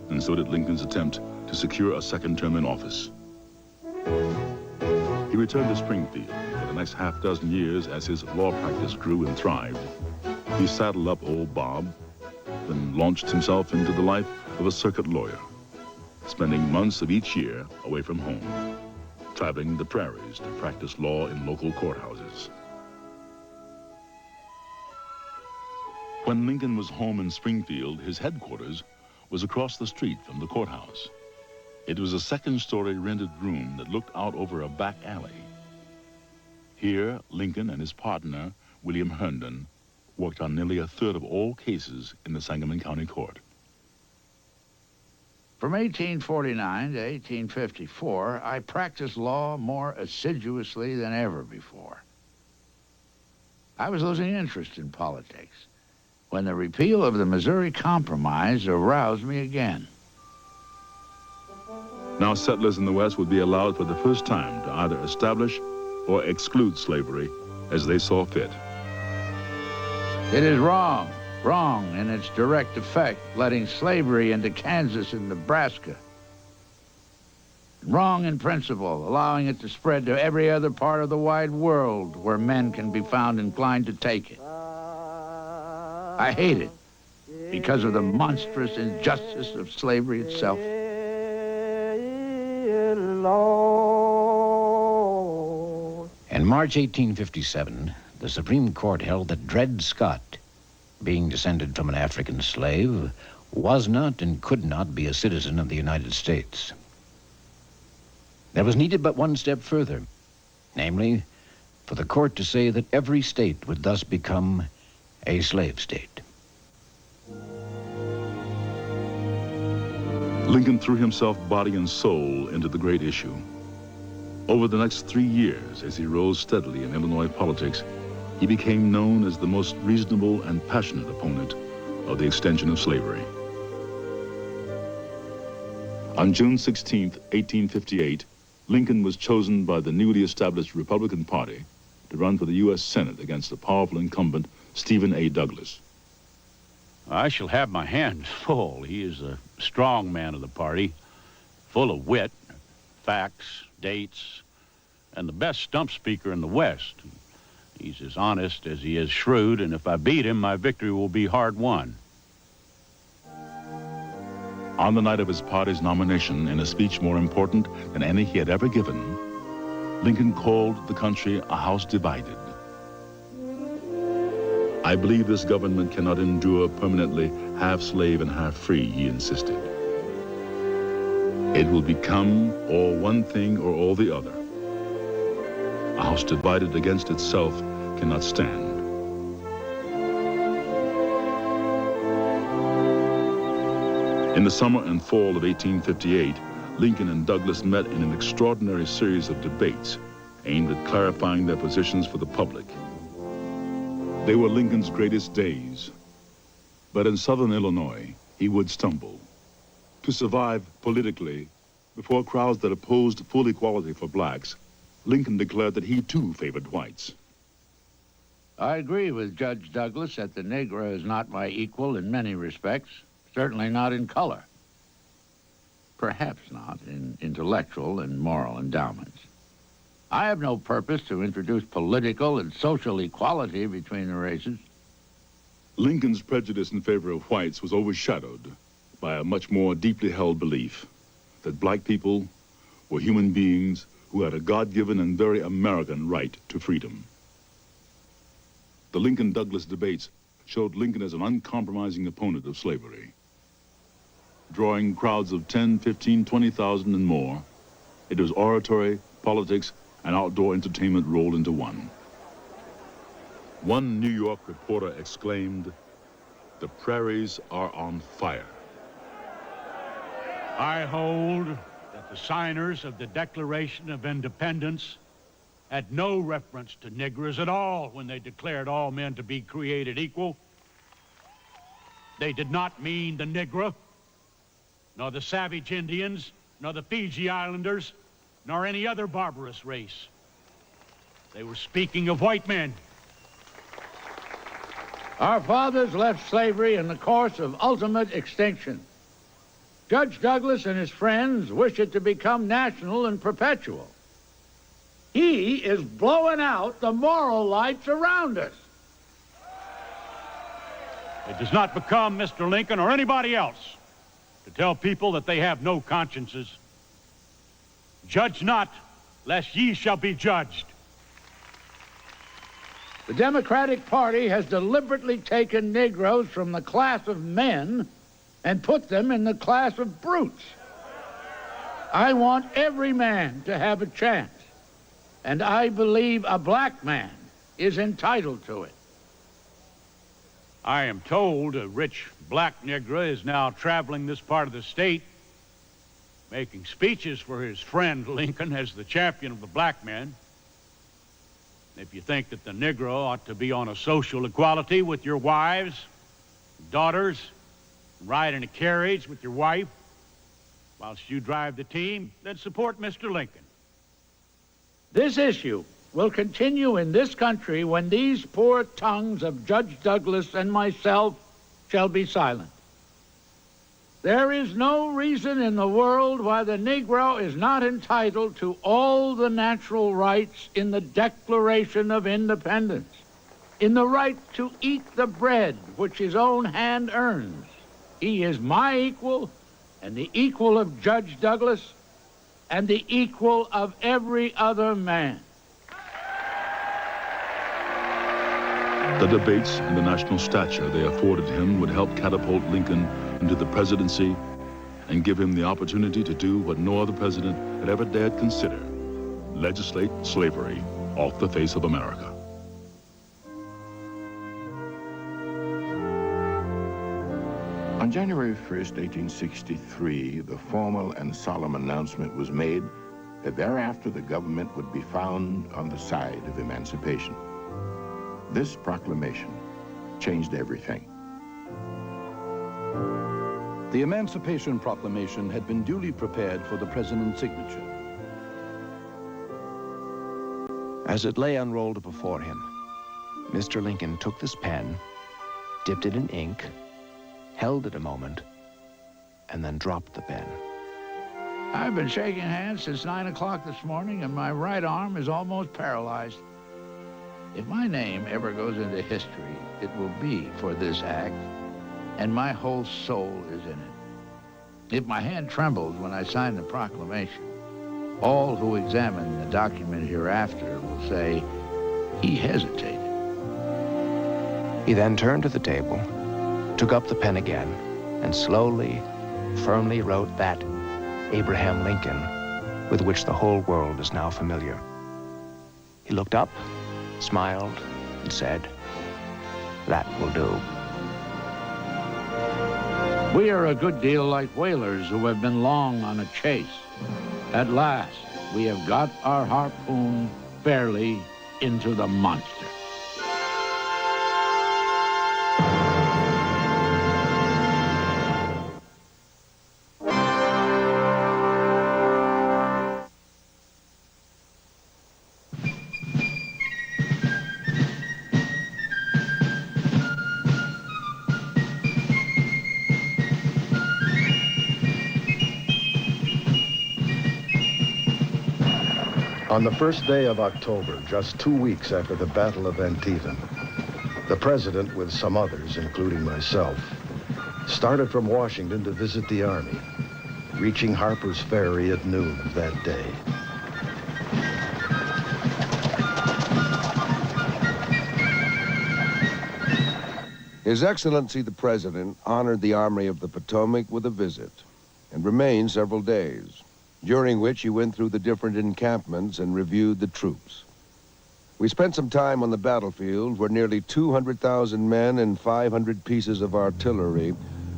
and so did Lincoln's attempt to secure a second term in office. He returned to Springfield. For the next half-dozen years, as his law practice grew and thrived, he saddled up old Bob, then launched himself into the life of a circuit lawyer, spending months of each year away from home, traveling the prairies to practice law in local courthouses. When Lincoln was home in Springfield, his headquarters was across the street from the courthouse. It was a second-story rented room that looked out over a back alley. Here, Lincoln and his partner, William Herndon, worked on nearly a third of all cases in the Sangamon County Court. From 1849 to 1854, I practiced law more assiduously than ever before. I was losing interest in politics when the repeal of the Missouri Compromise aroused me again. Now settlers in the West would be allowed for the first time to either establish or exclude slavery as they saw fit. It is wrong in its direct effect, letting slavery into Kansas and Nebraska. Wrong in principle, allowing it to spread to every other part of the wide world where men can be found inclined to take it. I hate it because of the monstrous injustice of slavery itself. In March 1857, the Supreme Court held that Dred Scott, being descended from an African slave, was not and could not be a citizen of the United States. There was needed but one step further, namely, for the court to say that every state would thus become a slave state. Lincoln threw himself body and soul into the great issue. Over the next 3 years, as he rose steadily in Illinois politics, he became known as the most reasonable and passionate opponent of the extension of slavery. On June 16, 1858, Lincoln was chosen by the newly established Republican Party to run for the U.S. Senate against the powerful incumbent Stephen A. Douglas. I shall have my hands full. He is a strong man of the party, full of wit, facts, dates, and the best stump speaker in the West. He's as honest as he is shrewd, and if I beat him, my victory will be hard won. On the night of his party's nomination, in a speech more important than any he had ever given, Lincoln called the country a house divided. I believe this government cannot endure permanently half slave and half free, he insisted. It will become all one thing or all the other. A house divided against itself cannot stand. In the summer and fall of 1858, Lincoln and Douglas met in an extraordinary series of debates aimed at clarifying their positions for the public. They were Lincoln's greatest days, but in southern Illinois, he would stumble. To survive politically, before crowds that opposed full equality for blacks, Lincoln declared that he too favored whites. I agree with Judge Douglas that the Negro is not my equal in many respects, certainly not in color. Perhaps not in intellectual and moral endowments. I have no purpose to introduce political and social equality between the races. Lincoln's prejudice in favor of whites was overshadowed by a much more deeply held belief that black people were human beings who had a God-given and very American right to freedom. The Lincoln-Douglas debates showed Lincoln as an uncompromising opponent of slavery. Drawing crowds of 10, 15, 20,000 and more, it was oratory, politics, and outdoor entertainment rolled into one. One New York reporter exclaimed, "The prairies are on fire." I hold that the signers of the Declaration of Independence had no reference to Negroes at all when they declared all men to be created equal. They did not mean the Negro, nor the savage Indians, nor the Fiji Islanders, nor any other barbarous race. They were speaking of white men. Our fathers left slavery in the course of ultimate extinction. Judge Douglas and his friends wish it to become national and perpetual. He is blowing out the moral lights around us. It does not become Mr. Lincoln or anybody else to tell people that they have no consciences. Judge not, lest ye shall be judged. The Democratic Party has deliberately taken Negroes from the class of men and put them in the class of brutes. I want every man to have a chance, and I believe a black man is entitled to it. I am told a rich black Negro is now traveling this part of the state, making speeches for his friend Lincoln as the champion of the black men. If you think that the Negro ought to be on a social equality with your wives, daughters, ride in a carriage with your wife whilst you drive the team, then support Mr. Lincoln. This issue will continue in this country when these poor tongues of Judge Douglas and myself shall be silent. There is no reason in the world why the Negro is not entitled to all the natural rights in the Declaration of Independence, in the right to eat the bread which his own hand earns. He is my equal, and the equal of Judge Douglas, and the equal of every other man. The debates and the national stature they afforded him would help catapult Lincoln into the presidency and give him the opportunity to do what no other president had ever dared consider: legislate slavery off the face of America. On January 1st, 1863, the formal and solemn announcement was made that thereafter the government would be found on the side of emancipation. This proclamation changed everything. The Emancipation Proclamation had been duly prepared for the president's signature. As it lay unrolled before him, Mr. Lincoln took this pen, dipped it in ink, held it a moment, and then dropped the pen. I've been shaking hands since 9 o'clock this morning, and my right arm is almost paralyzed. If my name ever goes into history, it will be for this act, and my whole soul is in it. If my hand trembles when I sign the proclamation, all who examine the document hereafter will say, he hesitated. He then turned to the table, took up the pen again, and slowly, firmly wrote that Abraham Lincoln with which the whole world is now familiar. He looked up, smiled, and said, "That will do." We are a good deal like whalers who have been long on a chase. At last, we have got our harpoon fairly into the monster. On the first day of October, just 2 weeks after the Battle of Antietam, the president, with some others, including myself, started from Washington to visit the Army, reaching Harper's Ferry at noon of that day. His Excellency the President honored the Army of the Potomac with a visit and remained several days, during which he went through the different encampments and reviewed the troops. We spent some time on the battlefield where nearly 200,000 men and 500 pieces of artillery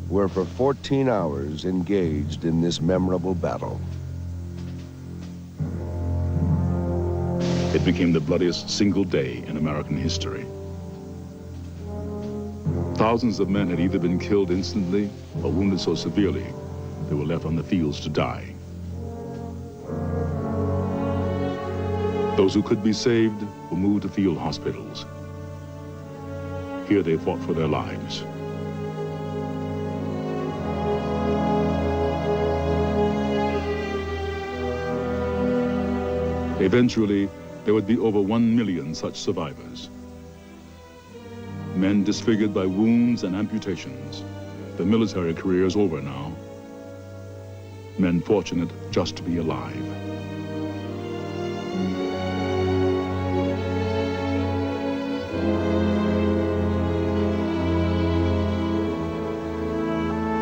were for 14 hours engaged in this memorable battle. It became the bloodiest single day in American history. Thousands of men had either been killed instantly or wounded so severely they were left on the fields to die. Those who could be saved were moved to field hospitals. Here they fought for their lives. Eventually, there would be over 1 million such survivors. Men disfigured by wounds and amputations. Their military careers over now. Men fortunate just to be alive.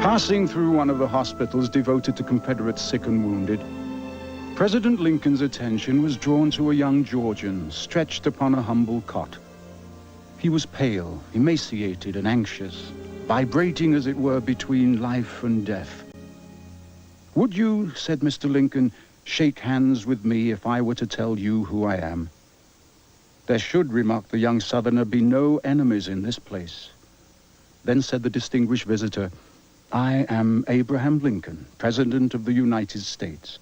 Passing through one of the hospitals devoted to Confederate sick and wounded, President Lincoln's attention was drawn to a young Georgian stretched upon a humble cot. He was pale, emaciated, and anxious, vibrating, as it were, between life and death. "Would you," said Mr. Lincoln, "shake hands with me if I were to tell you who I am?" "There should," remarked the young Southerner, "be no enemies in this place." Then said the distinguished visitor, "I am Abraham Lincoln, President of the United States."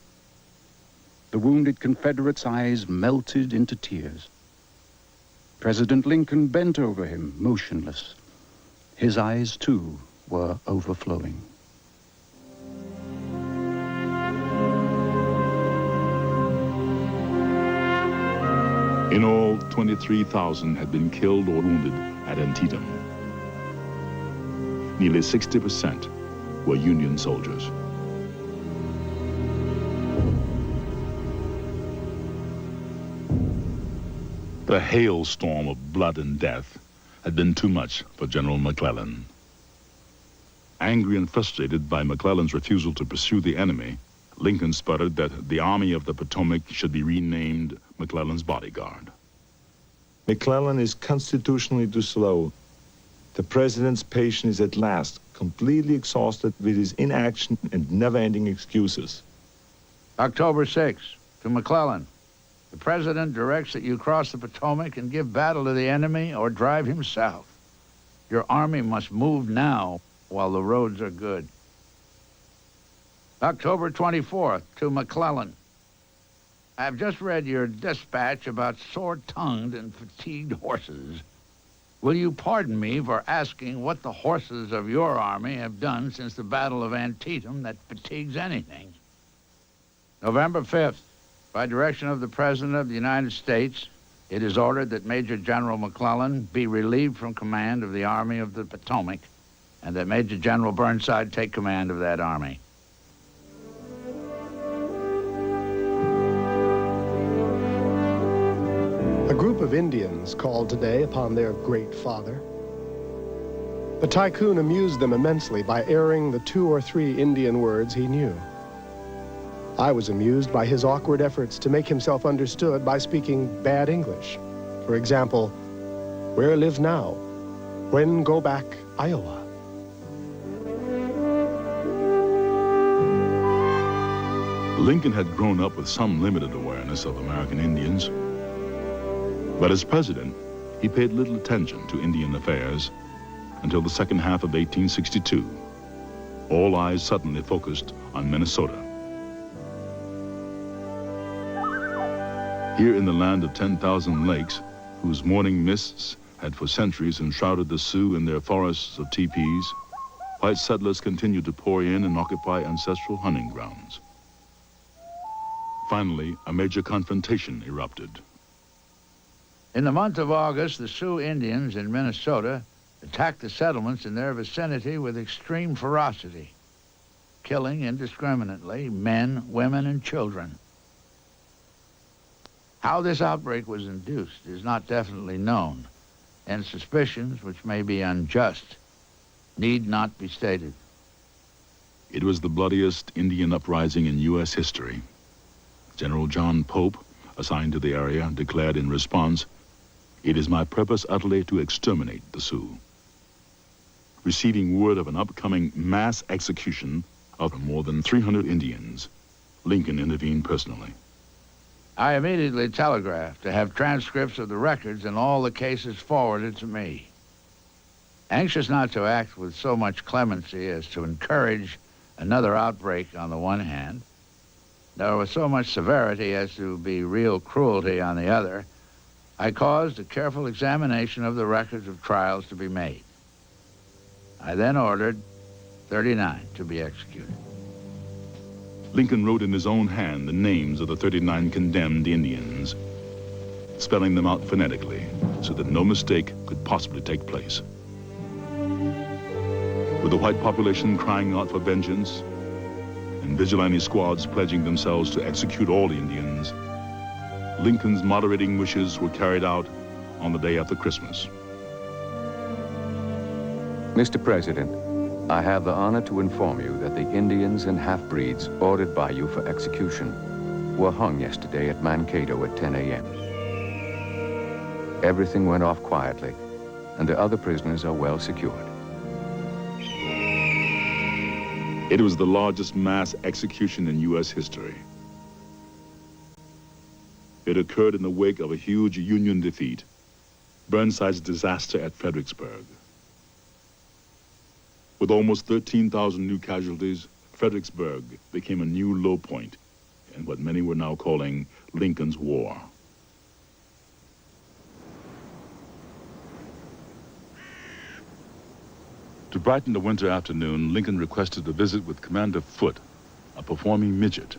The wounded Confederate's eyes melted into tears. President Lincoln bent over him, motionless. His eyes, too, were overflowing. In all, 23,000 had been killed or wounded at Antietam. Nearly 60% were Union soldiers. The hailstorm of blood and death had been too much for General McClellan. Angry and frustrated by McClellan's refusal to pursue the enemy, Lincoln sputtered that the Army of the Potomac should be renamed McClellan's bodyguard. McClellan is constitutionally too slow. The president's patience is at last completely exhausted with his inaction and never-ending excuses. October 6, to McClellan. The president directs that you cross the Potomac and give battle to the enemy or drive him south. Your army must move now while the roads are good. October 24th, to McClellan. I have just read your dispatch about sore-tongued and fatigued horses. Will you pardon me for asking what the horses of your army have done since the Battle of Antietam that fatigues anything? November 5th, by direction of the President of the United States, it is ordered that Major General McClellan be relieved from command of the Army of the Potomac, and that Major General Burnside take command of that army. A group of Indians called today upon their great father. The tycoon amused them immensely by airing the 2 or 3 Indian words he knew. I was amused by his awkward efforts to make himself understood by speaking bad English. For example, where live now? When go back, Iowa? Lincoln had grown up with some limited awareness of American Indians. But as president, he paid little attention to Indian affairs until the second half of 1862. All eyes suddenly focused on Minnesota. Here in the land of 10,000 lakes, whose morning mists had for centuries enshrouded the Sioux in their forests of teepees, white settlers continued to pour in and occupy ancestral hunting grounds. Finally, a major confrontation erupted. In the month of August, the Sioux Indians in Minnesota attacked the settlements in their vicinity with extreme ferocity, killing indiscriminately men, women, and children. How this outbreak was induced is not definitely known, and suspicions, which may be unjust, need not be stated. It was the bloodiest Indian uprising in U.S. history. General John Pope, assigned to the area, declared in response, "It is my purpose utterly to exterminate the Sioux." Receiving word of an upcoming mass execution of more than 300 Indians, Lincoln intervened personally. I immediately telegraphed to have transcripts of the records and all the cases forwarded to me. Anxious not to act with so much clemency as to encourage another outbreak on the one hand, nor with so much severity as to be real cruelty on the other, I caused a careful examination of the records of trials to be made. I then ordered 39 to be executed. Lincoln wrote in his own hand the names of the 39 condemned Indians, spelling them out phonetically so that no mistake could possibly take place. With the white population crying out for vengeance and vigilante squads pledging themselves to execute all Indians, Lincoln's moderating wishes were carried out on the day after Christmas. Mr. President, I have the honor to inform you that the Indians and half-breeds ordered by you for execution were hung yesterday at Mankato at 10 a.m. Everything went off quietly, and the other prisoners are well secured. It was the largest mass execution in U.S. history. It occurred in the wake of a huge Union defeat, Burnside's disaster at Fredericksburg. With almost 13,000 new casualties, Fredericksburg became a new low point in what many were now calling Lincoln's War. To brighten the winter afternoon, Lincoln requested a visit with Commander Foote, a performing midget.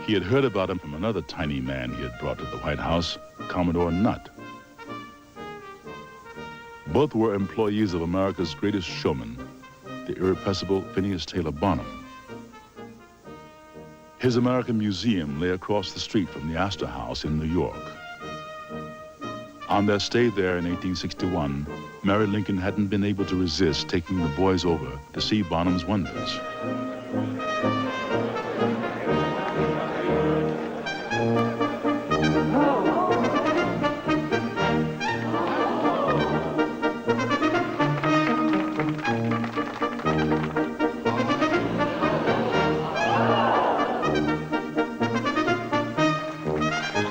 He had heard about him from another tiny man he had brought to the White House, Commodore Nutt. Both were employees of America's greatest showman, the irrepressible Phineas Taylor Bonham. His American Museum lay across the street from the Astor House in New York. On their stay there in 1861, Mary Lincoln hadn't been able to resist taking the boys over to see Bonham's wonders.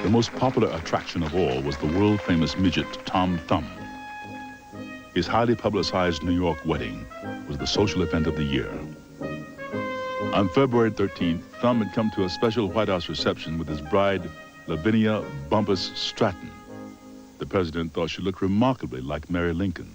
The most popular attraction of all was the world-famous midget Tom Thumb. His highly publicized New York wedding was the social event of the year. On February 13th, Thumb had come to a special White House reception with his bride, Lavinia Bumpus Stratton. The president thought she looked remarkably like Mary Lincoln.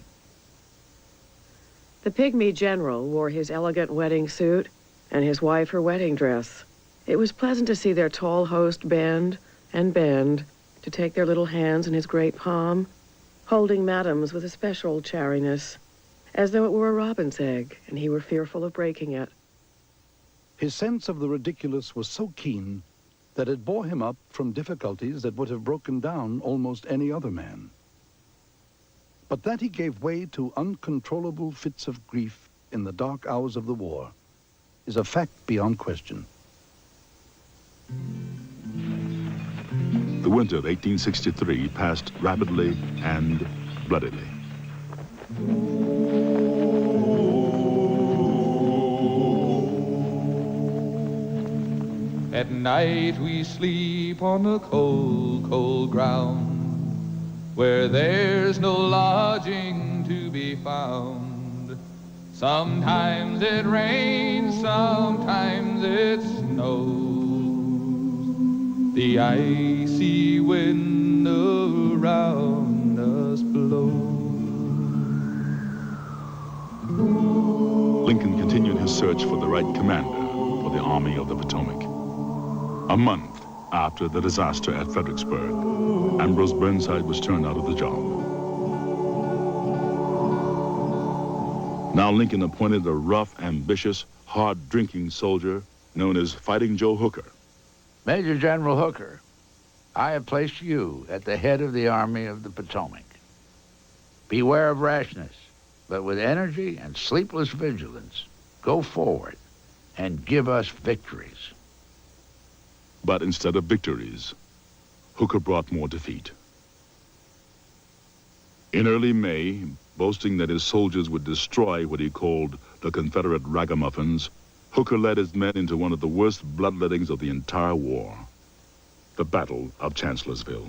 The pygmy general wore his elegant wedding suit and his wife her wedding dress. It was pleasant to see their tall host bend and bend to take their little hands in his great palm, holding Madam's with a special chariness, as though it were a robin's egg and he were fearful of breaking it. His sense of the ridiculous was so keen that it bore him up from difficulties that would have broken down almost any other man. But that he gave way to uncontrollable fits of grief in the dark hours of the war is a fact beyond question. The winter of 1863 passed rapidly and bloodily. At night we sleep on the cold, cold ground, where there's no lodging to be found. Sometimes it rains, sometimes it snows. The icy wind around us blows. Lincoln continued his search for the right commander for the Army of the Potomac. A month after the disaster at Fredericksburg, Ambrose Burnside was turned out of the job. Now Lincoln appointed a rough, ambitious, hard-drinking soldier known as Fighting Joe Hooker. Major General Hooker, I have placed you at the head of the Army of the Potomac. Beware of rashness, but with energy and sleepless vigilance, go forward and give us victories. But instead of victories, Hooker brought more defeat. In early May, boasting that his soldiers would destroy what he called the Confederate ragamuffins, Hooker led his men into one of the worst bloodlettings of the entire war, the Battle of Chancellorsville.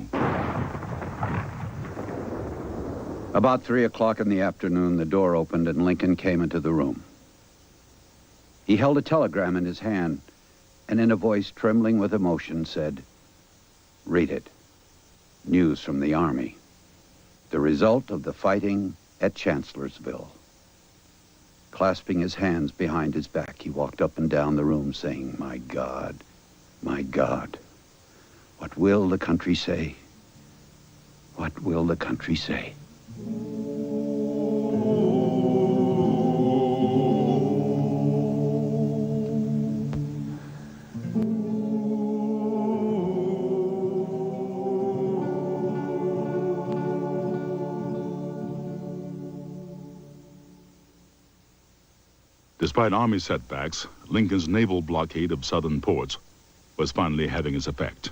About 3 o'clock in the afternoon, the door opened and Lincoln came into the room. He held a telegram in his hand and in a voice trembling with emotion said, "Read it. News from the Army. The result of the fighting at Chancellorsville." Clasping his hands behind his back, he walked up and down the room saying, my God, what will the country say? What will the country say?" Despite Army setbacks, Lincoln's naval blockade of southern ports was finally having its effect.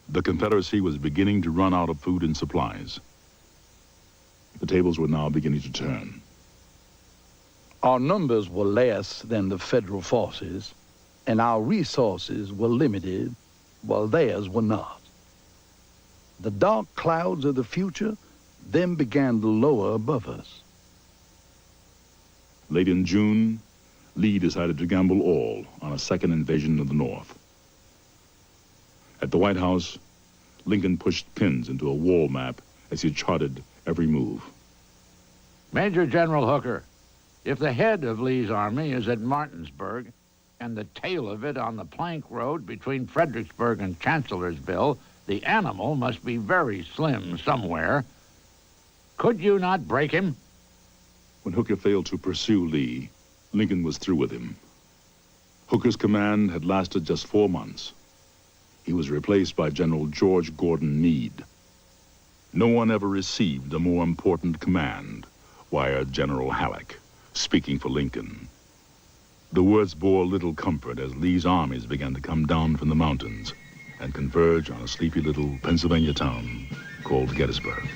The Confederacy was beginning to run out of food and supplies. The tables were now beginning to turn. Our numbers were less than the federal forces, and our resources were limited, while theirs were not. The dark clouds of the future then began to lower above us. Late in June, Lee decided to gamble all on a second invasion of the North. At the White House, Lincoln pushed pins into a wall map as he charted every move. Major General Hooker, if the head of Lee's army is at Martinsburg and the tail of it on the plank road between Fredericksburg and Chancellorsville, the animal must be very slim somewhere. Could you not break him? When Hooker failed to pursue Lee, Lincoln was through with him. Hooker's command had lasted just 4 months. He was replaced by General George Gordon Meade. No one ever received a more important command, wired General Halleck, speaking for Lincoln. The words bore little comfort as Lee's armies began to come down from the mountains and converge on a sleepy little Pennsylvania town called Gettysburg.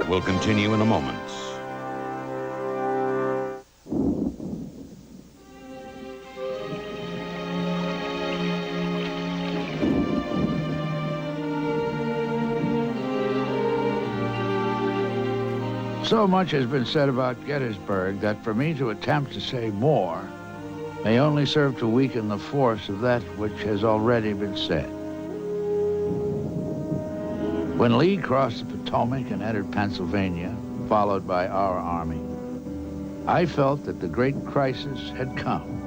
We'll continue in a moment. So much has been said about Gettysburg that for me to attempt to say more may only serve to weaken the force of that which has already been said. When Lee crossed the Potomac and entered Pennsylvania, followed by our army, I felt that the great crisis had come.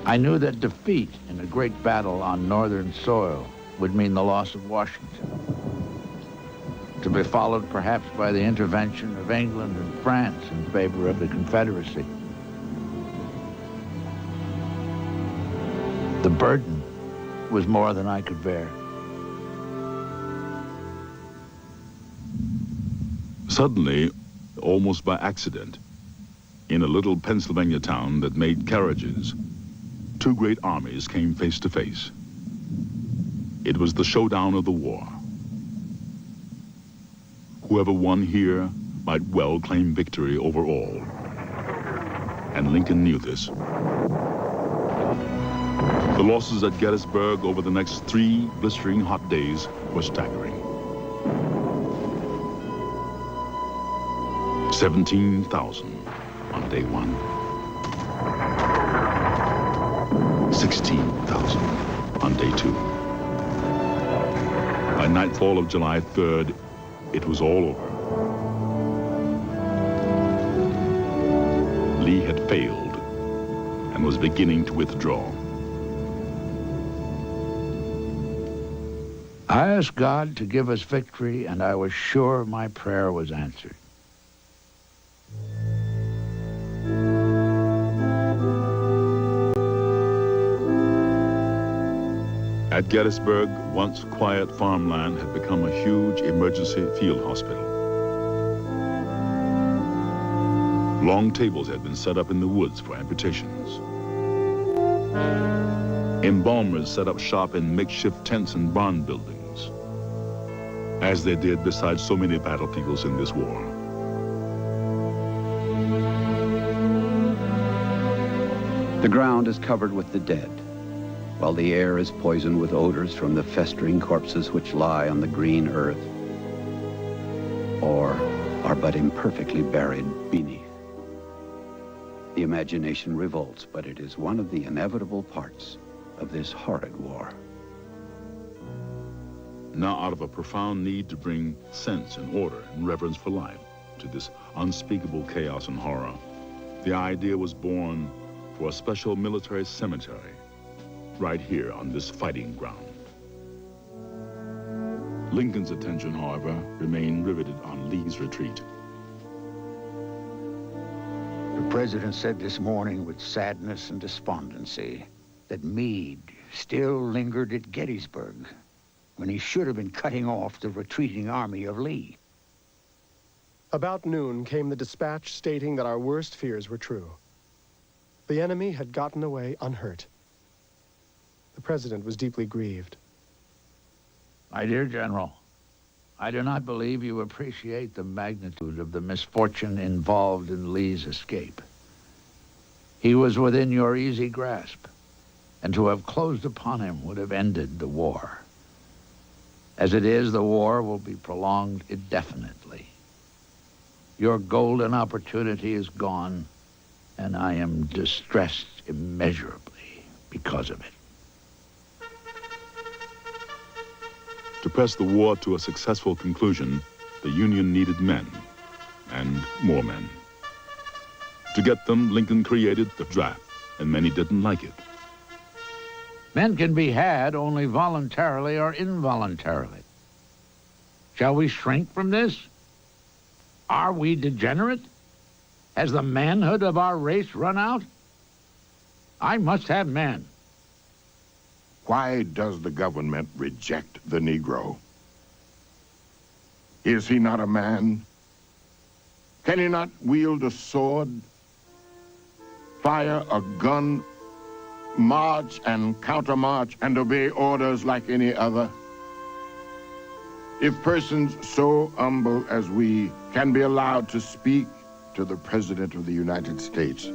I knew that defeat in a great battle on northern soil would mean the loss of Washington, to be followed perhaps by the intervention of England and France in favor of the Confederacy. The burden was more than I could bear. Suddenly, almost by accident, in a little Pennsylvania town that made carriages, two great armies came face to face. It was the showdown of the war. Whoever won here might well claim victory over all. And Lincoln knew this. The losses at Gettysburg over the next 3 blistering hot days were staggering. 17,000 on day 1. 16,000 on day 2. By nightfall of July 3rd, it was all over. Lee had failed and was beginning to withdraw. I asked God to give us victory, and I was sure my prayer was answered. At Gettysburg, once quiet farmland had become a huge emergency field hospital. Long tables had been set up in the woods for amputations. Embalmers set up shop in makeshift tents and barn buildings, as they did beside so many battlefields in this war. The ground is covered with the dead, while the air is poisoned with odors from the festering corpses which lie on the green earth, or are but imperfectly buried beneath. The imagination revolts, but it is one of the inevitable parts of this horrid war. Now, out of a profound need to bring sense and order and reverence for life to this unspeakable chaos and horror, the idea was born for a special military cemetery right here on this fighting ground. Lincoln's attention, however, remained riveted on Lee's retreat. The president said this morning with sadness and despondency that Meade still lingered at Gettysburg when he should have been cutting off the retreating army of Lee. About noon came the dispatch stating that our worst fears were true. The enemy had gotten away unhurt. The president was deeply grieved. My dear General, I do not believe you appreciate the magnitude of the misfortune involved in Lee's escape. He was within your easy grasp, and to have closed upon him would have ended the war. As it is, the war will be prolonged indefinitely. Your golden opportunity is gone, and I am distressed immeasurably because of it. To press the war to a successful conclusion, the Union needed men, and more men. To get them, Lincoln created the draft, and many didn't like it. Men can be had only voluntarily or involuntarily. Shall we shrink from this? Are we degenerate? Has the manhood of our race run out? I must have men. Why does the government reject the Negro? Is he not a man? Can he not wield a sword, fire a gun, march and countermarch, and obey orders like any other? If persons so humble as we can be allowed to speak to the President of the United States,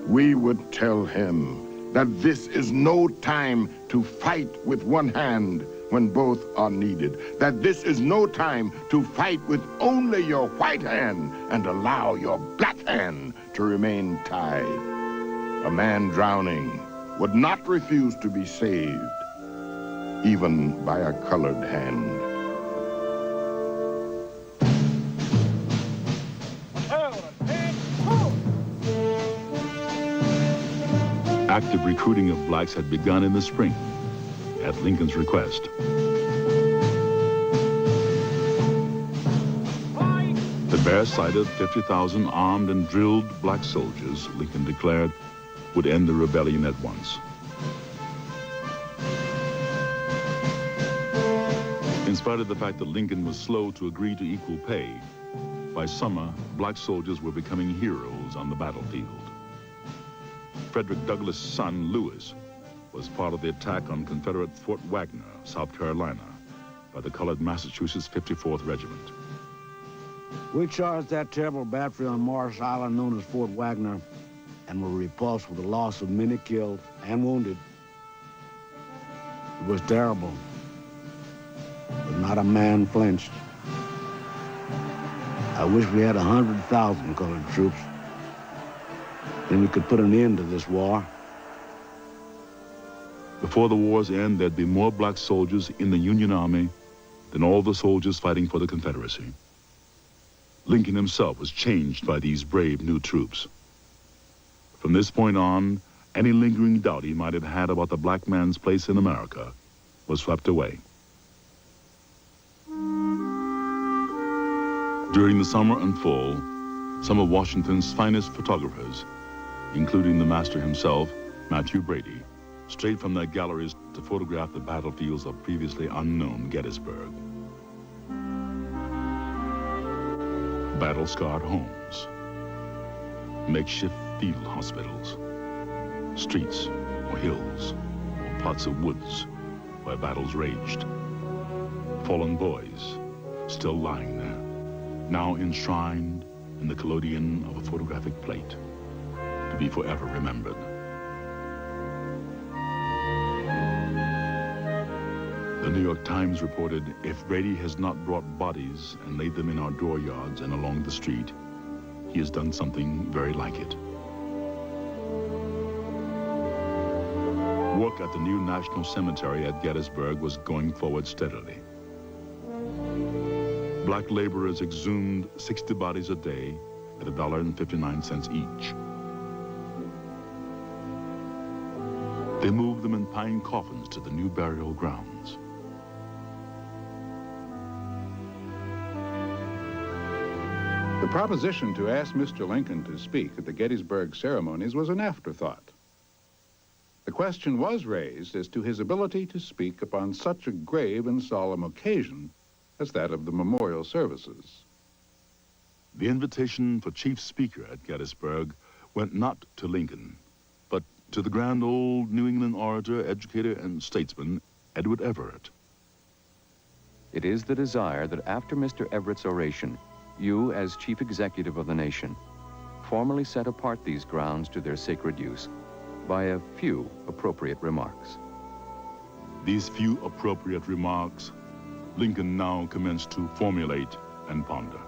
we would tell him that this is no time to fight with one hand when both are needed, that this is no time to fight with only your white hand and allow your black hand to remain tied. A man drowning would not refuse to be saved, even by a colored hand. Active recruiting of blacks had begun in the spring, at Lincoln's request. The bare sight of 50,000 armed and drilled black soldiers, Lincoln declared, would end the rebellion at once. In spite of the fact that Lincoln was slow to agree to equal pay, by summer, black soldiers were becoming heroes on the battlefield. Frederick Douglass' son, Lewis, was part of the attack on Confederate Fort Wagner, South Carolina, by the colored Massachusetts 54th Regiment. We charged that terrible battery on Morris Island known as Fort Wagner and were repulsed with the loss of many killed and wounded. It was terrible, but not a man flinched. I wish we had 100,000 colored troops. Then we could put an end to this war. Before the war's end, there'd be more black soldiers in the Union Army than all the soldiers fighting for the Confederacy. Lincoln himself was changed by these brave new troops. From this point on, any lingering doubt he might have had about the black man's place in America was swept away. During the summer and fall, some of Washington's finest photographers, including the master himself, Matthew Brady, strayed from their galleries to photograph the battlefields of previously unknown Gettysburg. Battle-scarred homes, makeshift field hospitals, streets or hills or plots of woods where battles raged. Fallen boys still lying there, now enshrined in the collodion of a photographic plate, to be forever remembered. The New York Times reported, if Brady has not brought bodies and laid them in our dooryards and along the street, he has done something very like it. Work at the new National Cemetery at Gettysburg was going forward steadily. Black laborers exhumed 60 bodies a day at $1.59 each. They moved them in pine coffins to the new burial grounds. The proposition to ask Mr. Lincoln to speak at the Gettysburg ceremonies was an afterthought. The question was raised as to his ability to speak upon such a grave and solemn occasion as that of the memorial services. The invitation for chief speaker at Gettysburg went not to Lincoln, but to the grand old New England orator, educator, and statesman, Edward Everett. It is the desire that after Mr. Everett's oration, you, as chief executive of the nation, formally set apart these grounds to their sacred use by a few appropriate remarks. These few appropriate remarks Lincoln now commenced to formulate and ponder.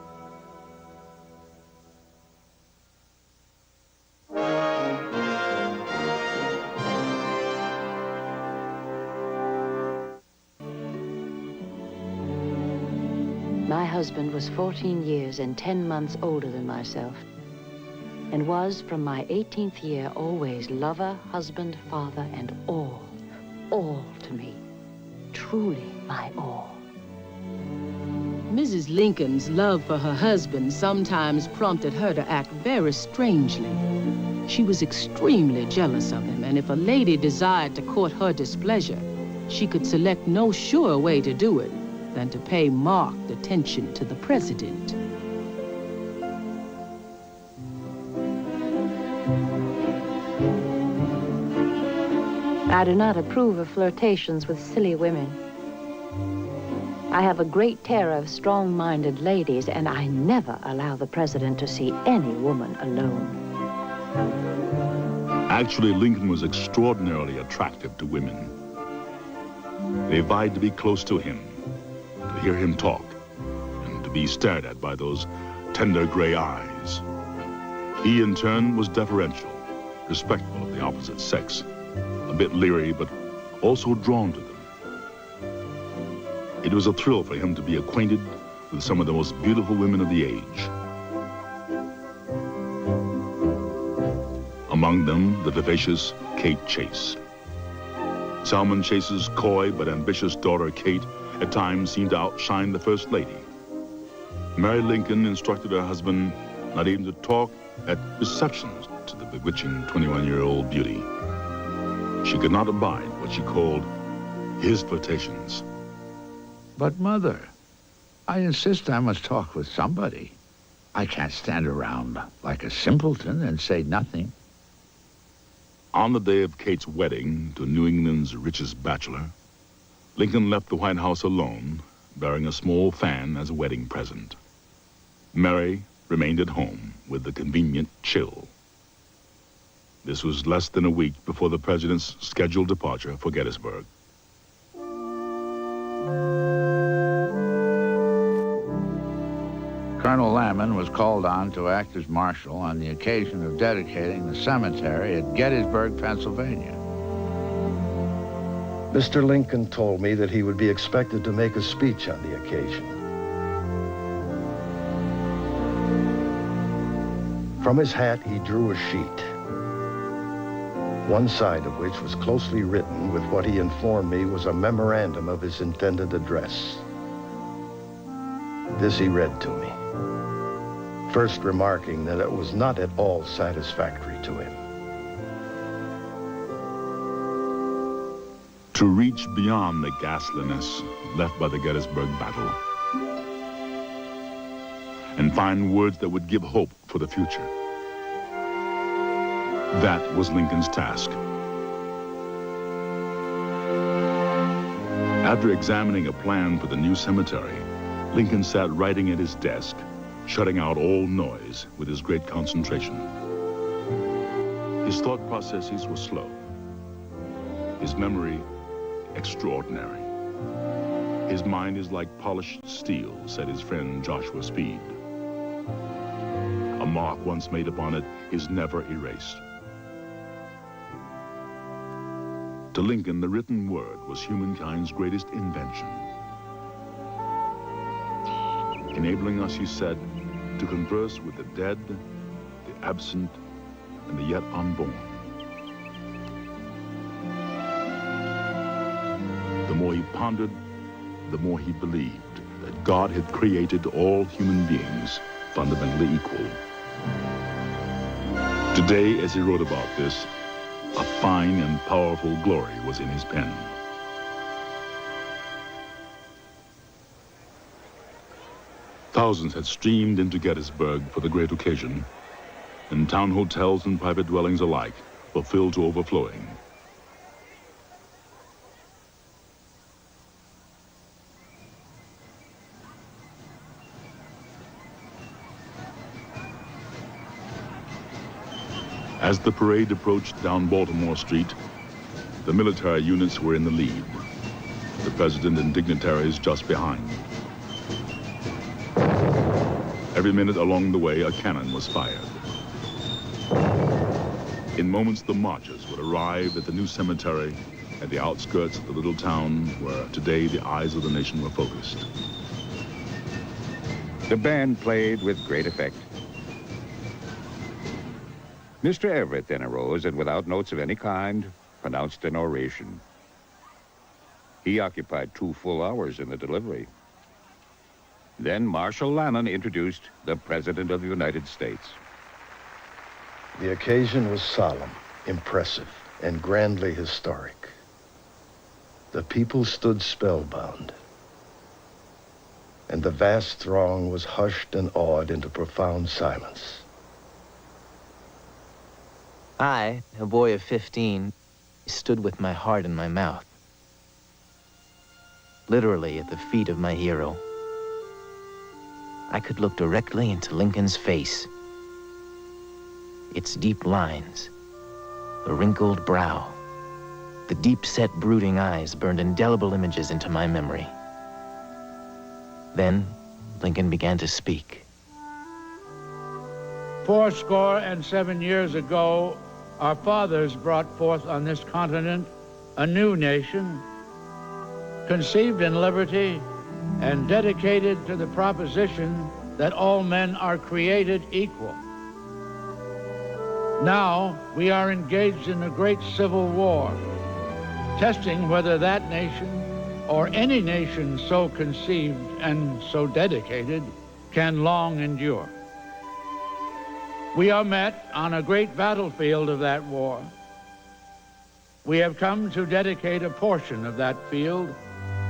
My husband was 14 years and 10 months older than myself, and was, from my 18th year, always lover, husband, father, and all to me. Truly my all. Mrs. Lincoln's love for her husband sometimes prompted her to act very strangely. She was extremely jealous of him, and if a lady desired to court her displeasure, she could select no surer way to do it than to pay marked attention to the president. I do not approve of flirtations with silly women. I have a great terror of strong-minded ladies, and I never allow the president to see any woman alone. Actually, Lincoln was extraordinarily attractive to women. They vied to be close to him, to hear him talk, and to be stared at by those tender gray eyes. He, in turn, was deferential, respectful of the opposite sex, a bit leery, but also drawn to them. It was a thrill for him to be acquainted with some of the most beautiful women of the age. Among them, the vivacious Kate Chase. Salmon Chase's coy but ambitious daughter, Kate, at times seemed to outshine the First Lady. Mary Lincoln instructed her husband not even to talk at receptions to the bewitching 21-year-old beauty. She could not abide what she called his flirtations. But, Mother, I insist I must talk with somebody. I can't stand around like a simpleton and say nothing. On the day of Kate's wedding to New England's richest bachelor, Lincoln left the White House alone, bearing a small fan as a wedding present. Mary remained at home with the convenient chill. This was less than a week before the president's scheduled departure for Gettysburg. Colonel Lamon was called on to act as marshal on the occasion of dedicating the cemetery at Gettysburg, Pennsylvania. Mr. Lincoln told me that he would be expected to make a speech on the occasion. From his hat, he drew a sheet, one side of which was closely written with what he informed me was a memorandum of his intended address. This he read to me, first remarking that it was not at all satisfactory to him. To reach beyond the ghastliness left by the Gettysburg battle and find words that would give hope for the future. That was Lincoln's task. After examining a plan for the new cemetery, Lincoln sat writing at his desk, shutting out all noise with his great concentration. His thought processes were slow. His memory extraordinary. His mind is like polished steel, said his friend Joshua Speed. A mark once made upon it is never erased. To Lincoln, the written word was humankind's greatest invention, enabling us, he said, to converse with the dead, the absent, and the yet unborn. The more he pondered, the more he believed that God had created all human beings fundamentally equal. Today, as he wrote about this, a fine and powerful glory was in his pen. Thousands had streamed into Gettysburg for the great occasion, and town hotels and private dwellings alike were filled to overflowing. As the parade approached down Baltimore Street, the military units were in the lead, the president and dignitaries just behind. Every minute along the way, a cannon was fired. In moments, the marchers would arrive at the new cemetery at the outskirts of the little town where today the eyes of the nation were focused. The band played with great effect. Mr. Everett then arose and, without notes of any kind, pronounced an oration. He occupied 2 full hours in the delivery. Then Marshal Lamon introduced the President of the United States. The occasion was solemn, impressive, and grandly historic. The people stood spellbound, and the vast throng was hushed and awed into profound silence. I, a boy of 15, stood with my heart in my mouth, literally at the feet of my hero. I could look directly into Lincoln's face, its deep lines, the wrinkled brow, the deep-set brooding eyes burned indelible images into my memory. Then Lincoln began to speak. 77 years ago, our fathers brought forth on this continent a new nation, conceived in liberty and dedicated to the proposition that all men are created equal. Now we are engaged in a great civil war, testing whether that nation or any nation so conceived and so dedicated can long endure. We are met on a great battlefield of that war. We have come to dedicate a portion of that field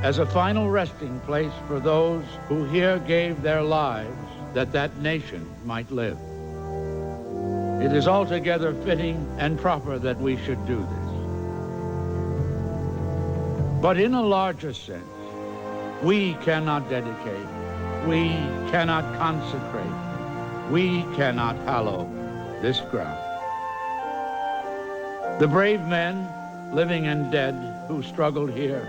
as a final resting place for those who here gave their lives that that nation might live. It is altogether fitting and proper that we should do this. But in a larger sense, we cannot dedicate, we cannot consecrate, we cannot hallow this ground. The brave men, living and dead, who struggled here,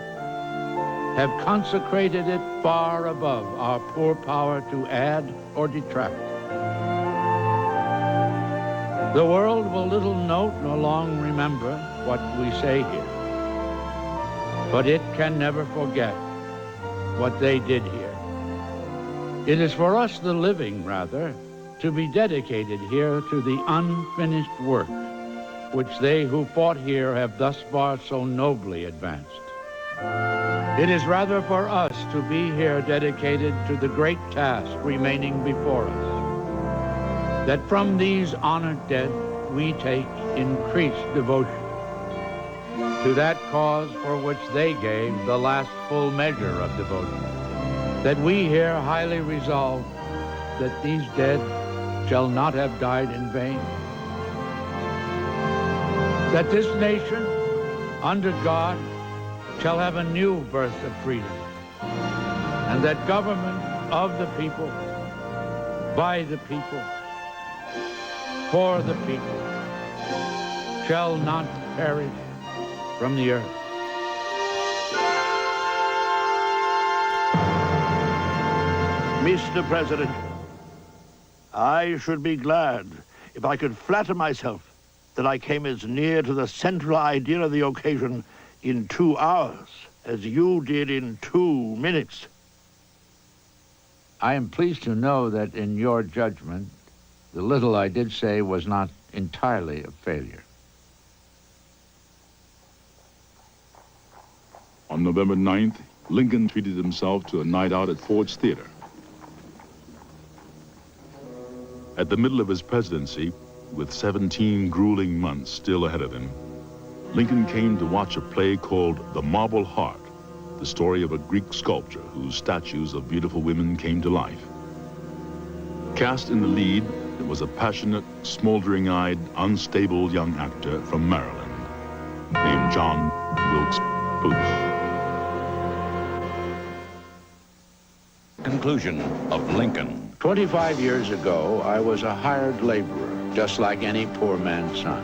have consecrated it far above our poor power to add or detract. The world will little note nor long remember what we say here, but it can never forget what they did here. It is for us, the living, rather, to be dedicated here to the unfinished work which they who fought here have thus far so nobly advanced. It is rather for us to be here dedicated to the great task remaining before us, that from these honored dead we take increased devotion to that cause for which they gave the last full measure of devotion, that we here highly resolve that these dead shall not have died in vain, that this nation, under God, shall have a new birth of freedom, and that government of the people, by the people, for the people, shall not perish from the earth. Mr. President, I should be glad if I could flatter myself that I came as near to the central idea of the occasion in 2 hours as you did in 2 minutes. I am pleased to know that in your judgment, the little I did say was not entirely a failure. On November 9th, Lincoln treated himself to a night out at Ford's Theater. At the middle of his presidency, with 17 grueling months still ahead of him, Lincoln came to watch a play called The Marble Heart, the story of a Greek sculptor whose statues of beautiful women came to life. Cast in the lead was a passionate, smoldering-eyed, unstable young actor from Maryland named John Wilkes Booth. Conclusion of Lincoln. 25 years ago, I was a hired laborer, just like any poor man's son.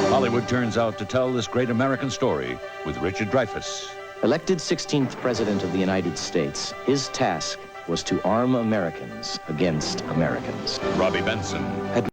Hollywood turns out to tell this great American story with Richard Dreyfuss. Elected 16th President of the United States, his task was to arm Americans against Americans. Robbie Benson. Had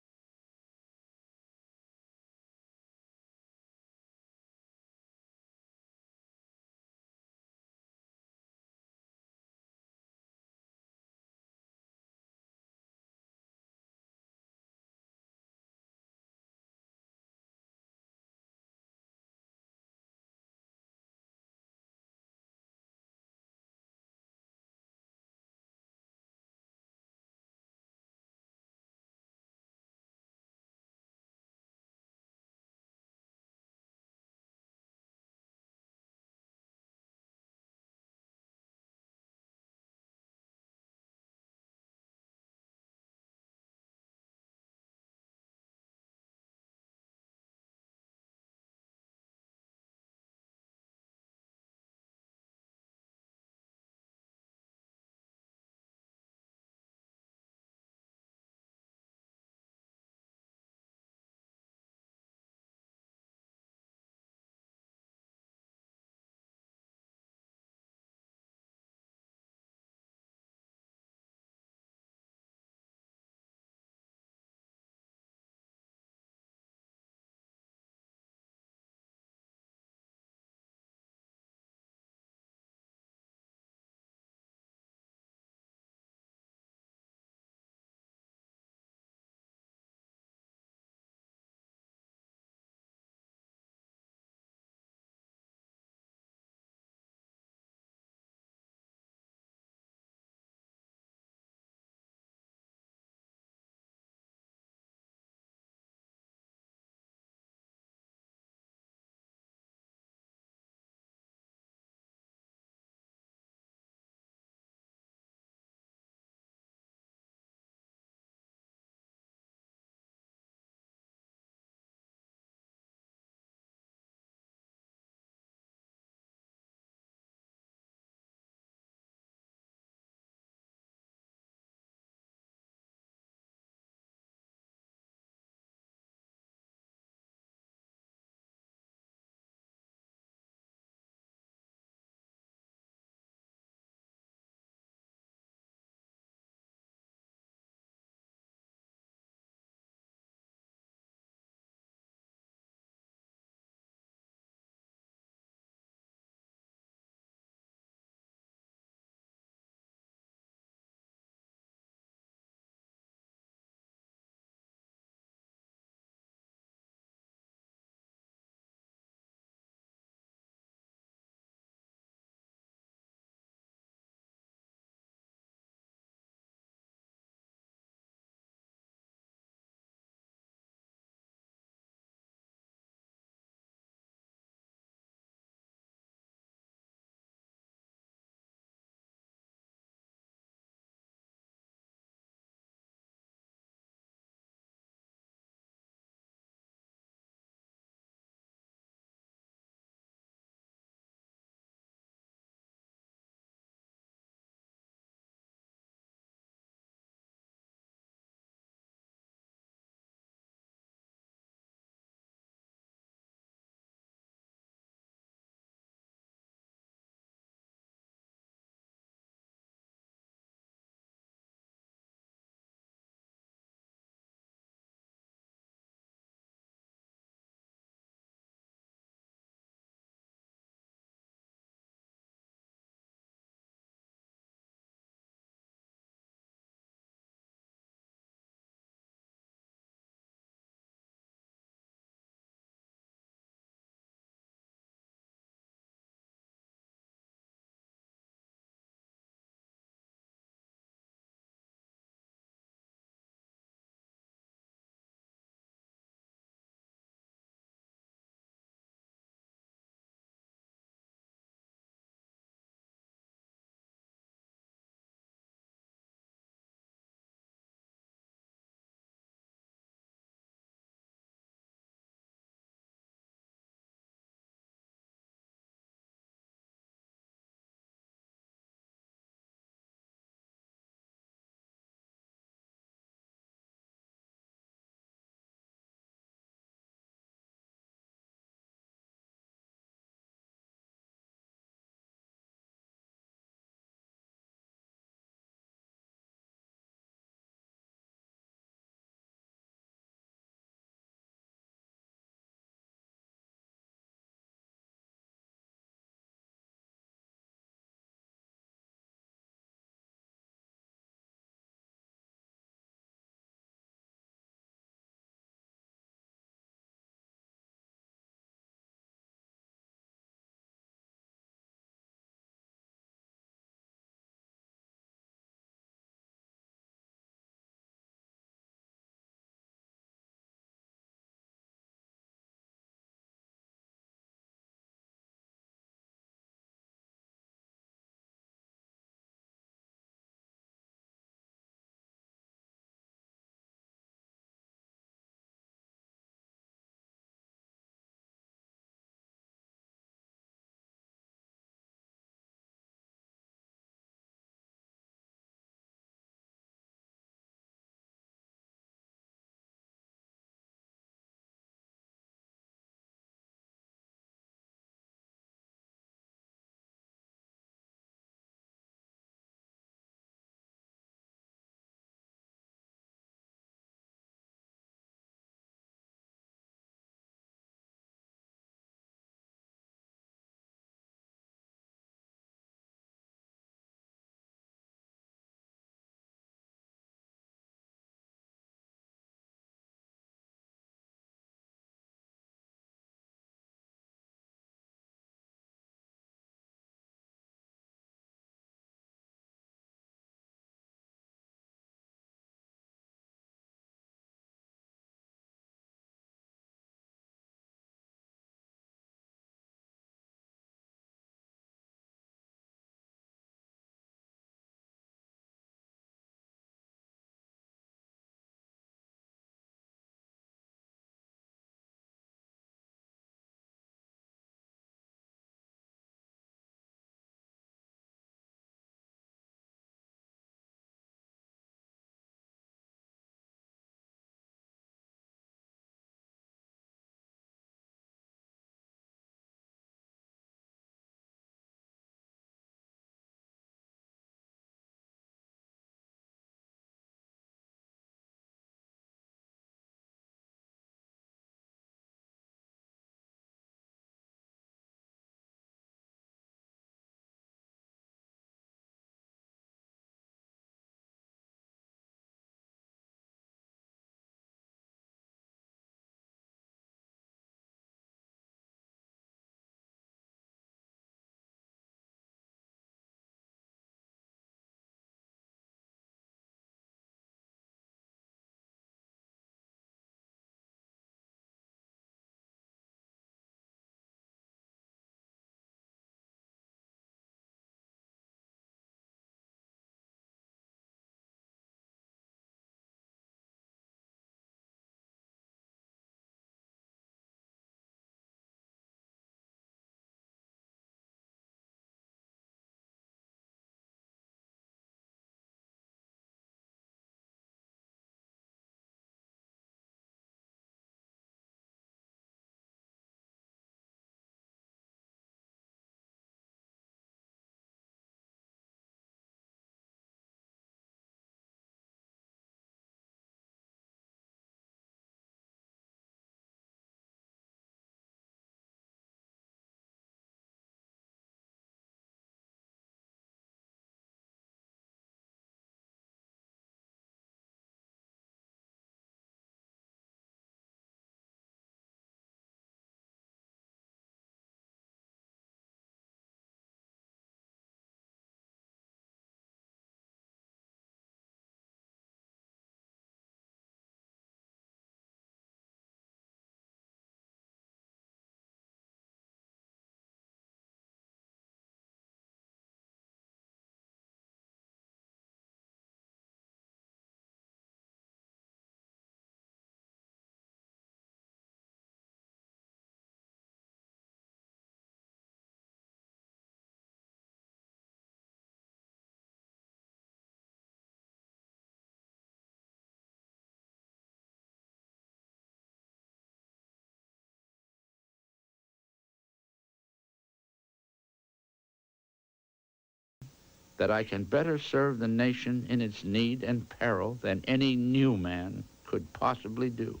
that I can better serve the nation in its need and peril than any new man could possibly do.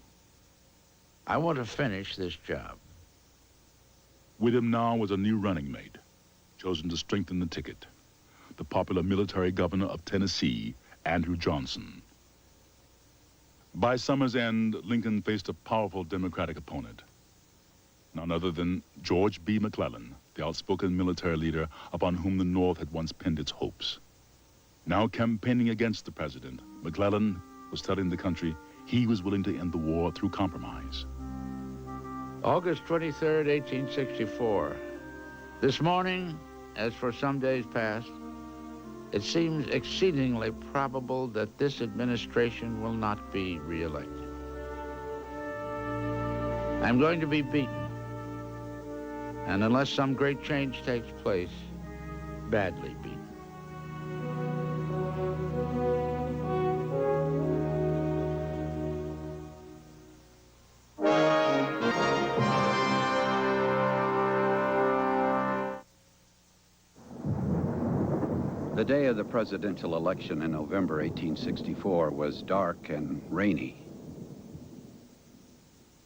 I want to finish this job. With him now was a new running mate, chosen to strengthen the ticket, the popular military governor of Tennessee, Andrew Johnson. By summer's end, Lincoln faced a powerful Democratic opponent, none other than George B. McClellan, the outspoken military leader upon whom the North had once pinned its hopes. Now campaigning against the president, McClellan was telling the country he was willing to end the war through compromise. August 23rd, 1864. This morning, as for some days past, it seems exceedingly probable that this administration will not be reelected. I'm going to be beaten, and unless some great change takes place, badly beaten. The day of the presidential election in November 1864 was dark and rainy.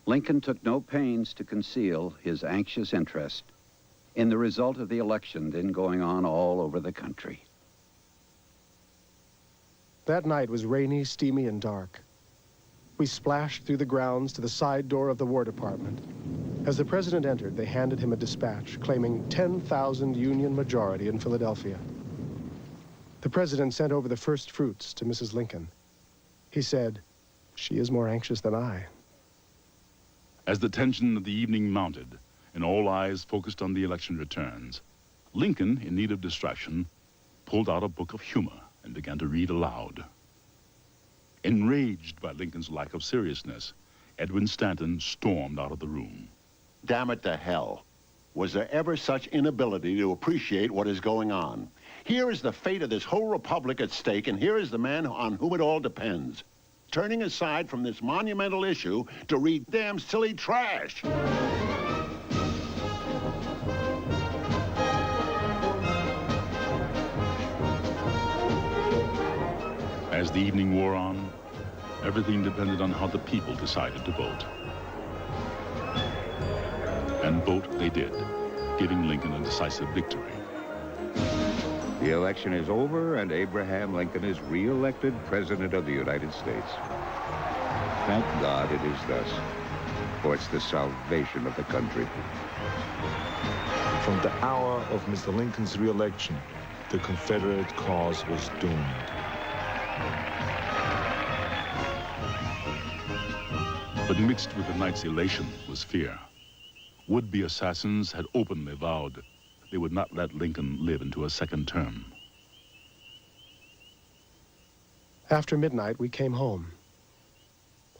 Lincoln took no pains to conceal his anxious interest in the result of the election then going on all over the country. That night was rainy, steamy, and dark. We splashed through the grounds to the side door of the War Department. As the president entered, they handed him a dispatch claiming 10,000 Union majority in Philadelphia. The president sent over the first fruits to Mrs. Lincoln. He said, "She is more anxious than I." As the tension of the evening mounted and all eyes focused on the election returns, Lincoln, in need of distraction, pulled out a book of humor and began to read aloud. Enraged by Lincoln's lack of seriousness, Edwin Stanton stormed out of the room. Damn it to hell. Was there ever such inability to appreciate what is going on? Here is the fate of this whole republic at stake, and here is the man on whom it all depends. Turning aside from this monumental issue to read damn silly trash. As the evening wore on, everything depended on how the people decided to vote. And vote they did, giving Lincoln a decisive victory. The election is over, and Abraham Lincoln is re-elected President of the United States. Thank God it is thus, for it's the salvation of the country. From the hour of Mr. Lincoln's re-election, the Confederate cause was doomed. But mixed with the night's elation was fear. Would-be assassins had openly vowed they would not let Lincoln live into a second term. After midnight, we came home.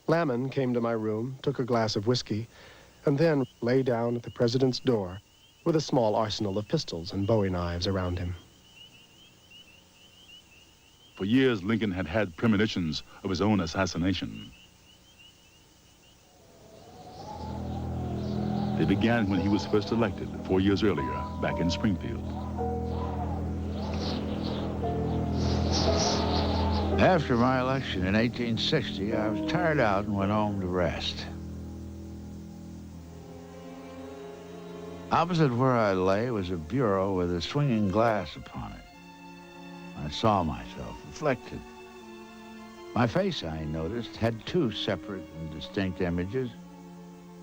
Lamon came to my room, took a glass of whiskey, and then lay down at the president's door with a small arsenal of pistols and bowie knives around him. For years, Lincoln had had premonitions of his own assassination. They began when he was first elected 4 years earlier, back in Springfield. After my election in 1860, I was tired out and went home to rest. Opposite where I lay was a bureau with a swinging glass upon it. I saw myself reflected. My face, I noticed, had two separate and distinct images.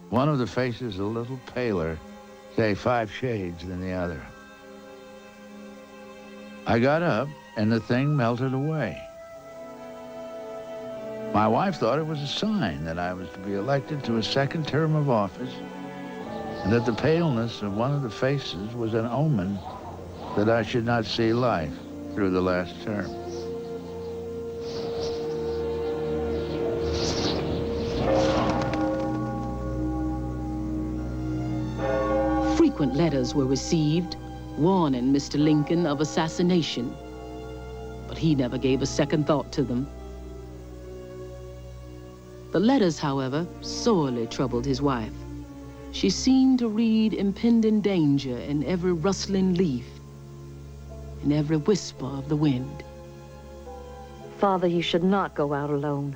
One of the faces a little paler, say 5 shades than the other. I got up, and the thing melted away. My wife thought it was a sign that I was to be elected to a second term of office, and that the paleness of one of the faces was an omen that I should not see life through the last term. Frequent letters were received warning Mr. Lincoln of assassination, but he never gave a second thought to them. The letters, however, sorely troubled his wife. She seemed to read impending danger in every rustling leaf, in every whisper of the wind. Father, you should not go out alone.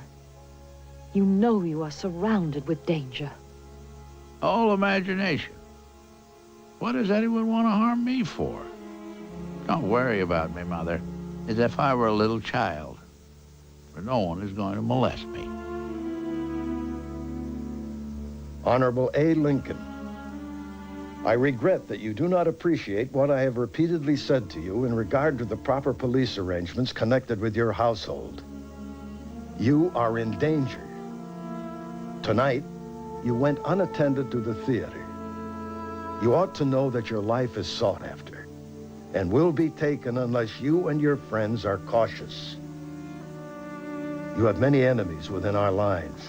You know you are surrounded with danger. All imagination. What does anyone want to harm me for? Don't worry about me, Mother, as if I were a little child, for no one is going to molest me. Honorable A. Lincoln, I regret that you do not appreciate what I have repeatedly said to you in regard to the proper police arrangements connected with your household. You are in danger. Tonight, you went unattended to the theater. You ought to know that your life is sought after and will be taken unless you and your friends are cautious. You have many enemies within our lines.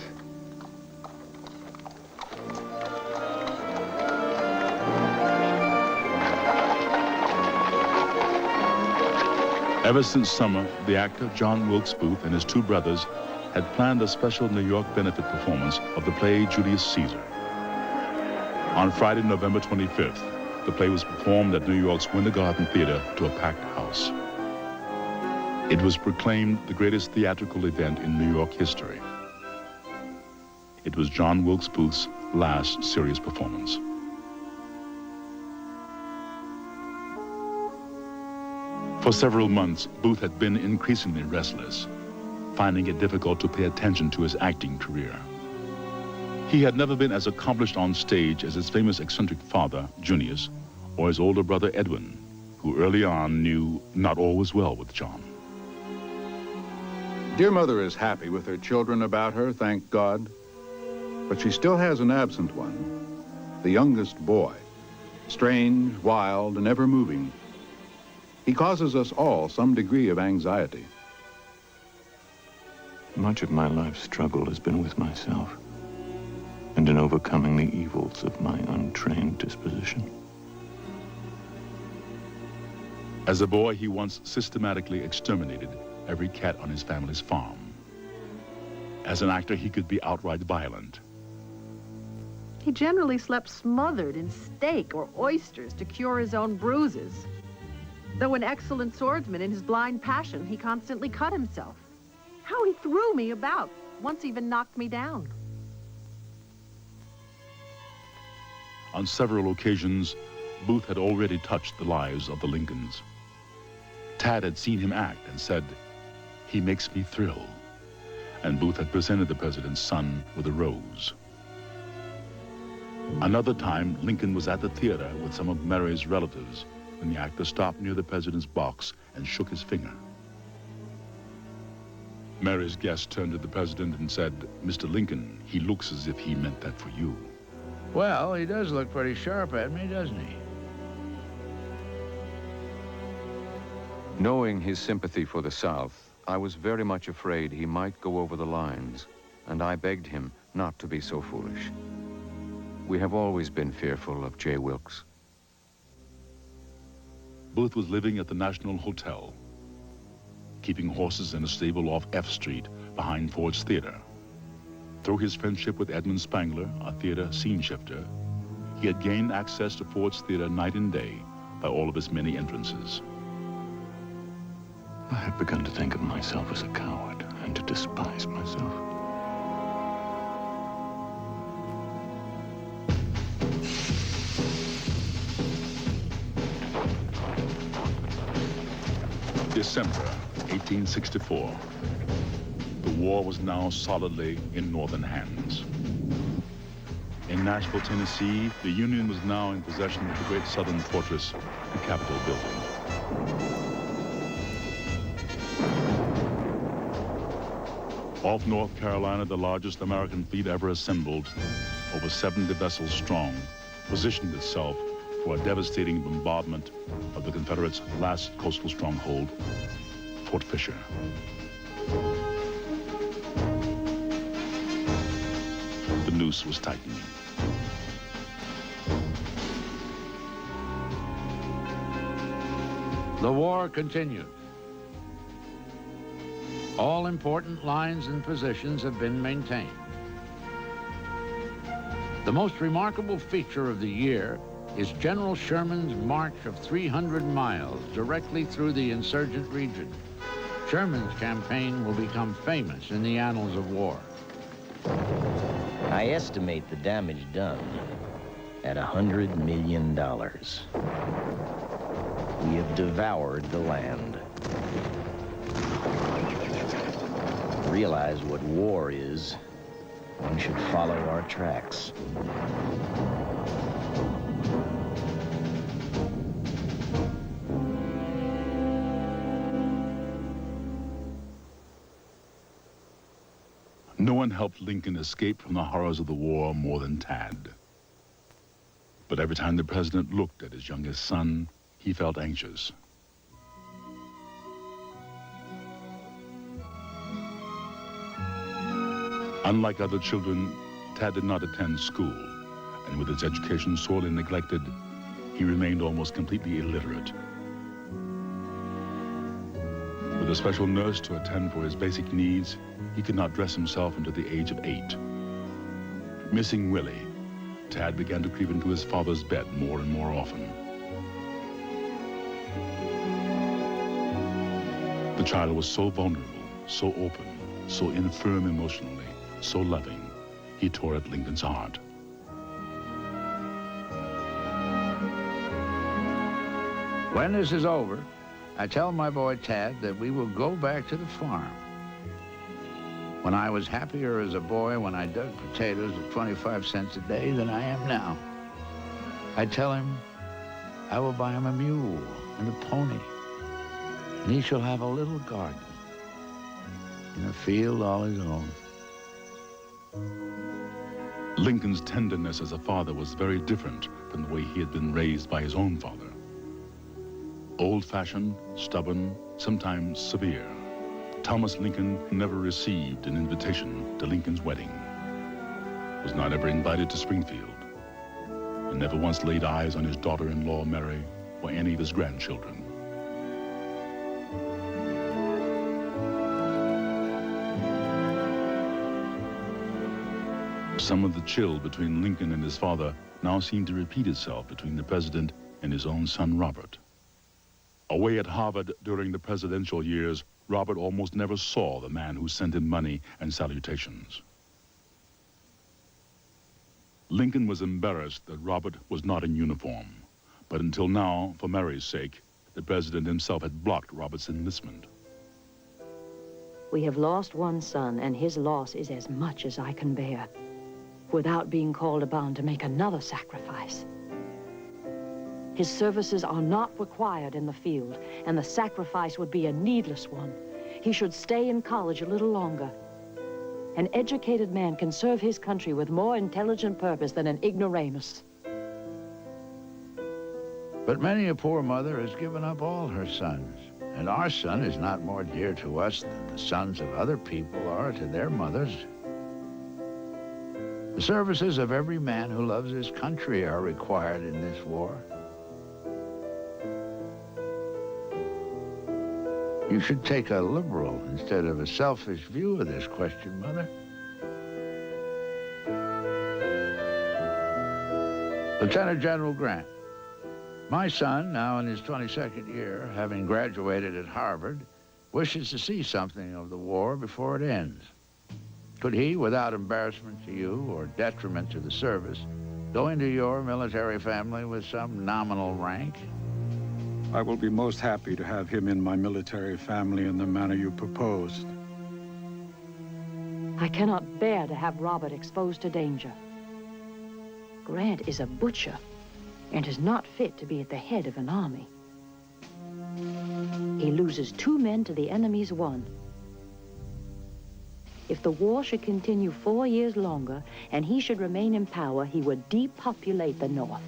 Ever since summer, the actor John Wilkes Booth and his two brothers had planned a special New York benefit performance of the play Julius Caesar. On Friday, November 25th, the play was performed at New York's Winter Garden Theater to a packed house. It was proclaimed the greatest theatrical event in New York history. It was John Wilkes Booth's last serious performance. For several months, Booth had been increasingly restless, finding it difficult to pay attention to his acting career. He had never been as accomplished on stage as his famous eccentric father, Junius, or his older brother, Edwin, who early on knew not all was well with John. Dear mother is happy with her children about her, thank God. But she still has an absent one, the youngest boy, strange, wild, and ever moving. He causes us all some degree of anxiety. Much of my life's struggle has been with myself and in overcoming the evils of my untrained disposition. As a boy, he once systematically exterminated every cat on his family's farm. As an actor, he could be outright violent. He generally slept smothered in steak or oysters to cure his own bruises. Though an excellent swordsman, in his blind passion, he constantly cut himself. How he threw me about, once even knocked me down. On several occasions, Booth had already touched the lives of the Lincolns. Tad had seen him act and said, "He makes me thrill." And Booth had presented the president's son with a rose. Another time, Lincoln was at the theater with some of Mary's relatives when the actor stopped near the president's box and shook his finger. Mary's guest turned to the president and said, "Mr. Lincoln, he looks as if he meant that for you." Well, he does look pretty sharp at me, doesn't he? Knowing his sympathy for the South, I was very much afraid he might go over the lines, and I begged him not to be so foolish. We have always been fearful of J. Wilkes. Booth was living at the National Hotel, keeping horses in a stable off F Street behind Ford's Theater. Through his friendship with Edmund Spangler, a theater scene shifter, he had gained access to Ford's Theater night and day by all of its many entrances. I have begun to think of myself as a coward and to despise myself. December 1864. The war was now solidly in Northern hands. In Nashville, Tennessee, the Union was now in possession of the great southern fortress, the Capitol building. Off North Carolina, the largest American fleet ever assembled, over 70 vessels strong, positioned itself for a devastating bombardment of the Confederates' last coastal stronghold, Fort Fisher. The noose was tightening. The war continues. All important lines and positions have been maintained. The most remarkable feature of the year is General Sherman's march of 300 miles directly through the insurgent region. Sherman's campaign will become famous in the annals of war. I estimate the damage done at $100 million. We have devoured the land. To realize what war is, one should follow our tracks. No one helped Lincoln escape from the horrors of the war more than Tad. But every time the president looked at his youngest son, he felt anxious. Unlike other children, Tad did not attend school, and with his education sorely neglected, he remained almost completely illiterate. With a special nurse to attend for his basic needs, he could not dress himself until the age of 8. Missing Willie, Tad began to creep into his father's bed more and more often. The child was so vulnerable, so open, so infirm emotionally, so loving, he tore at Lincoln's heart. When this is over, I tell my boy Tad that we will go back to the farm. When I was happier as a boy when I dug potatoes at 25 cents a day than I am now. I tell him I will buy him a mule and a pony, and he shall have a little garden in a field all his own. Lincoln's tenderness as a father was very different from the way he had been raised by his own father. Old-fashioned, stubborn, sometimes severe, Thomas Lincoln never received an invitation to Lincoln's wedding, was not ever invited to Springfield, and never once laid eyes on his daughter-in-law Mary or any of his grandchildren. Some of the chill between Lincoln and his father now seemed to repeat itself between the president and his own son, Robert. Away at Harvard during the presidential years, Robert almost never saw the man who sent him money and salutations. Lincoln was embarrassed that Robert was not in uniform, but until now, for Mary's sake, the president himself had blocked Robert's enlistment. We have lost one son, and his loss is as much as I can bear, without being called upon to make another sacrifice. His services are not required in the field, and the sacrifice would be a needless one. He should stay in college a little longer. An educated man can serve his country with more intelligent purpose than an ignoramus. But many a poor mother has given up all her sons, and our son is not more dear to us than the sons of other people are to their mothers. The services of every man who loves his country are required in this war. You should take a liberal instead of a selfish view of this question, Mother. Lieutenant General Grant, my son, now in his 22nd year, having graduated at Harvard, wishes to see something of the war before it ends. Could he, without embarrassment to you or detriment to the service, go into your military family with some nominal rank? I will be most happy to have him in my military family in the manner you proposed. I cannot bear to have Robert exposed to danger. Grant is a butcher and is not fit to be at the head of an army. He loses 2 men to the enemy's 1. If the war should continue 4 years longer and he should remain in power, he would depopulate the North.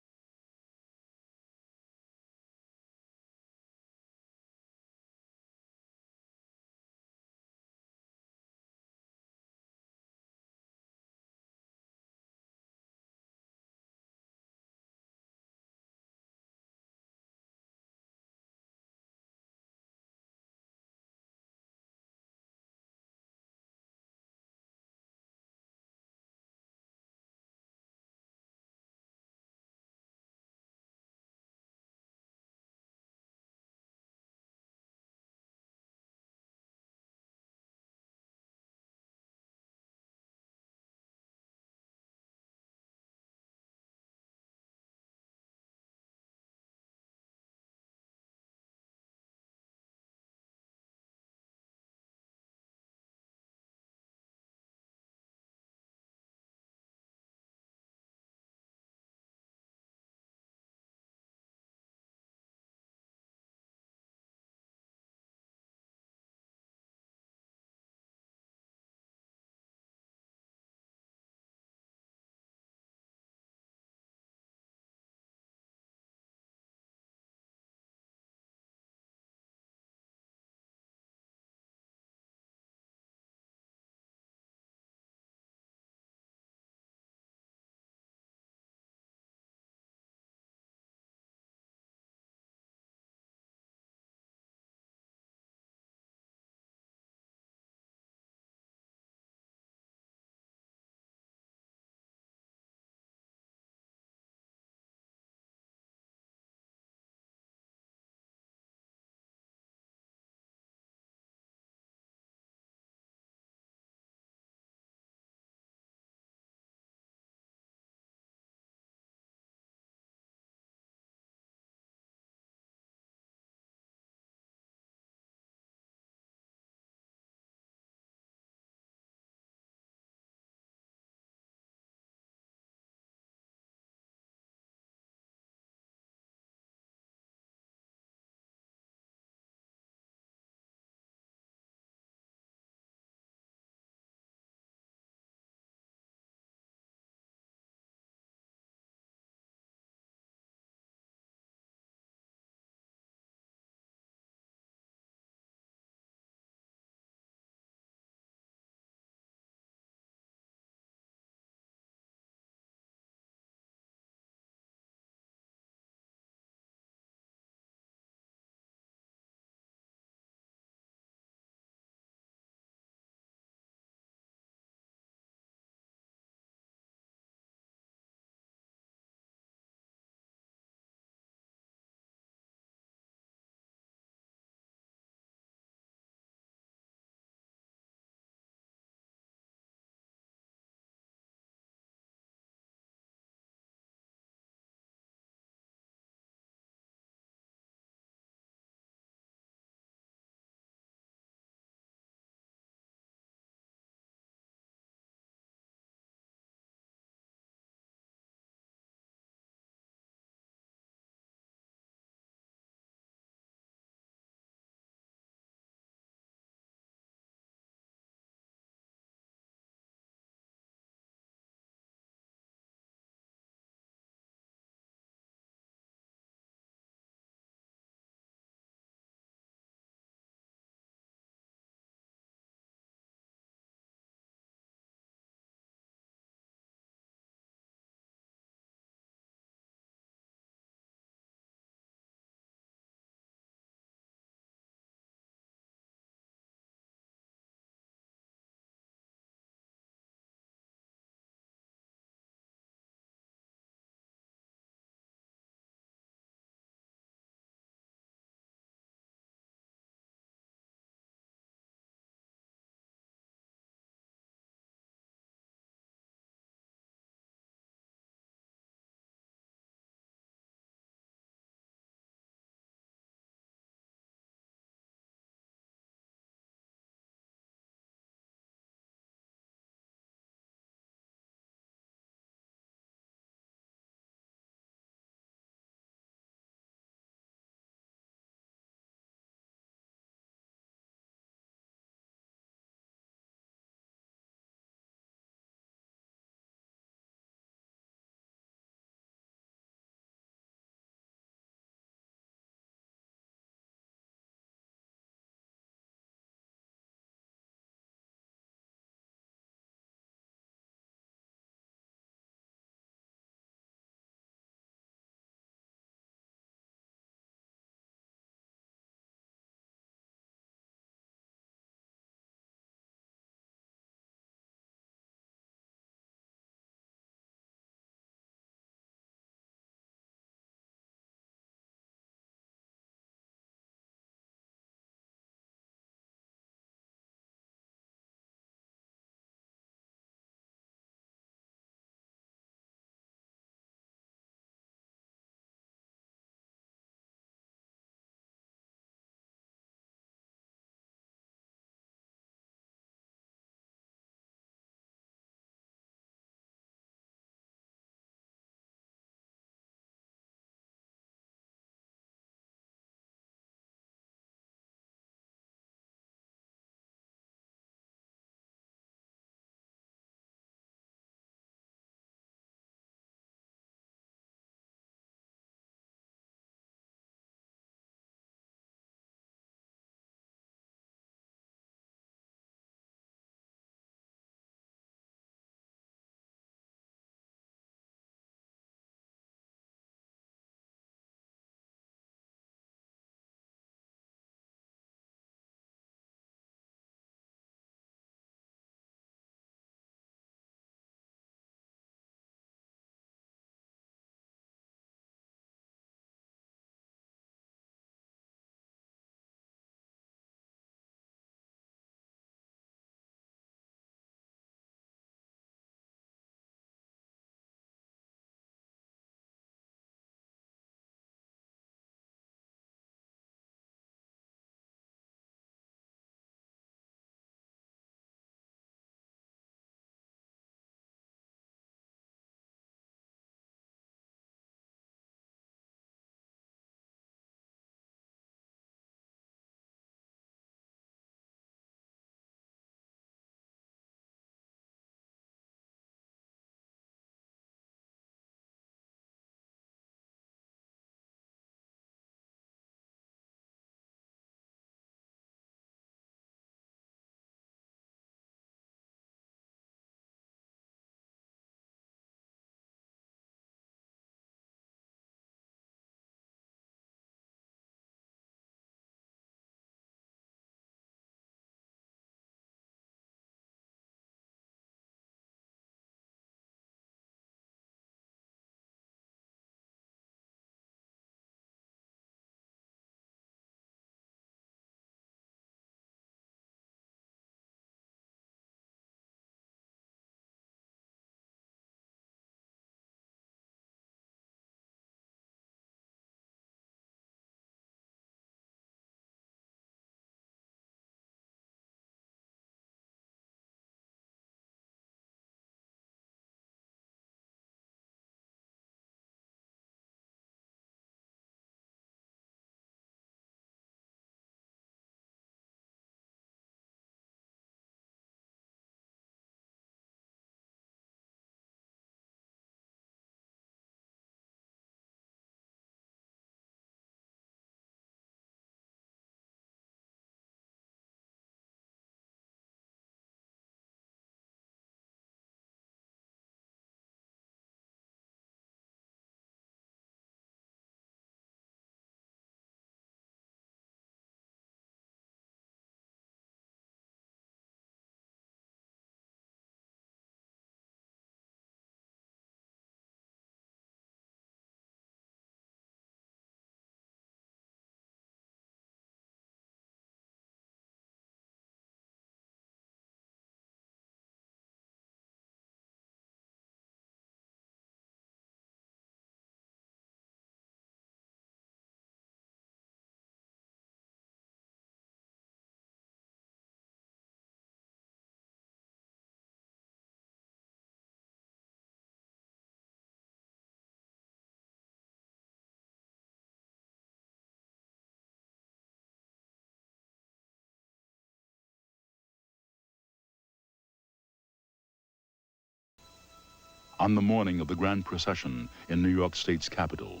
On the morning of the grand procession in New York State's capital,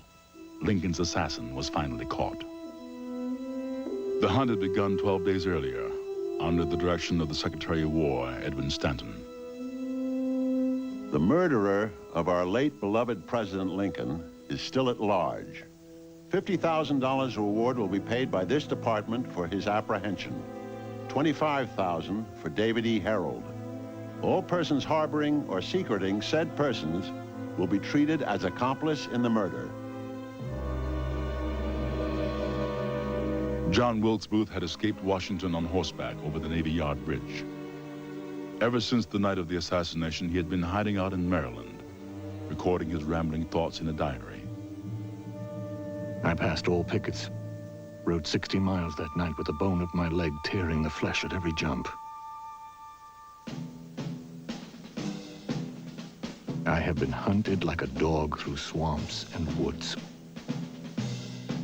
Lincoln's assassin was finally caught. The hunt had begun 12 days earlier, under the direction of the Secretary of War, Edwin Stanton. The murderer of our late beloved President Lincoln is still at large. $50,000 reward will be paid by this department for his apprehension. $25,000 for David E. Herold. All persons harboring or secreting said persons will be treated as accomplice in the murder. John Wilkes Booth had escaped Washington on horseback over the Navy Yard Bridge. Ever since the night of the assassination, he had been hiding out in Maryland, recording his rambling thoughts in a diary. I passed all pickets. Rode 60 miles that night with the bone of my leg tearing the flesh at every jump. I have been hunted like a dog through swamps and woods.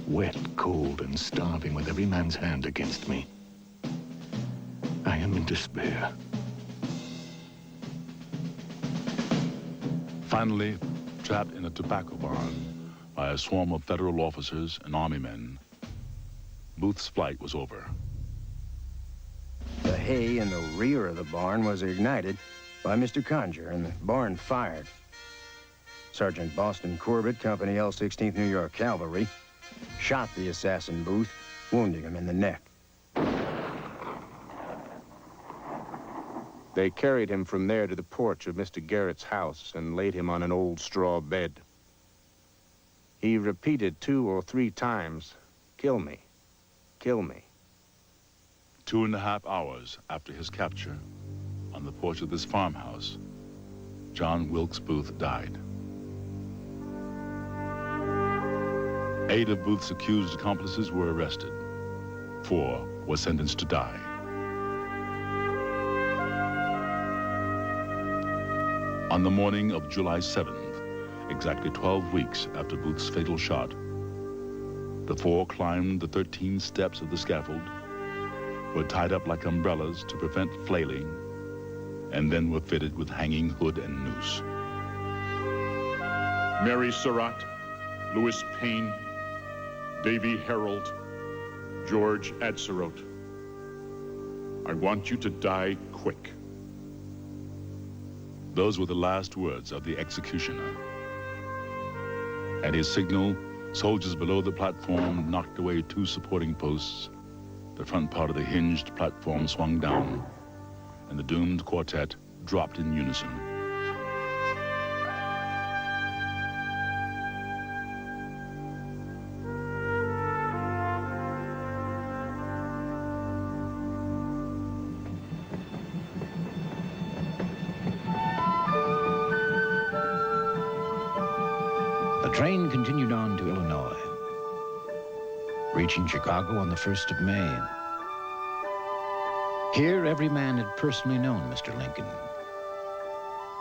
Wet, cold, and starving with every man's hand against me. I am in despair. Finally, trapped in a tobacco barn by a swarm of federal officers and army men, Booth's flight was over. The hay in the rear of the barn was ignited by Mr. Conger, and the barn fired. Sergeant Boston Corbett, Company L, 16th New York Cavalry, shot the assassin Booth, wounding him in the neck. They carried him from there to the porch of Mr. Garrett's house and laid him on an old straw bed. He repeated 2 or 3 times, "Kill me, kill me." 2.5 hours after his capture, on the porch of this farmhouse, John Wilkes Booth died. 8 of Booth's accused accomplices were arrested. 4 were sentenced to die. On the morning of July 7th, exactly 12 weeks after Booth's fatal shot, the 4 climbed the 13 steps of the scaffold, were tied up like umbrellas to prevent flailing, and then were fitted with hanging hood and noose. Mary Surratt, Louis Payne, Davy Herold, George Atzerodt. I want you to die quick. Those were the last words of the executioner. At his signal, soldiers below the platform knocked away 2 supporting posts. The front part of the hinged platform swung down, and the doomed quartet dropped in unison. The train continued on to Illinois, reaching Chicago on the 1st of May. Here, every man had personally known Mr. Lincoln.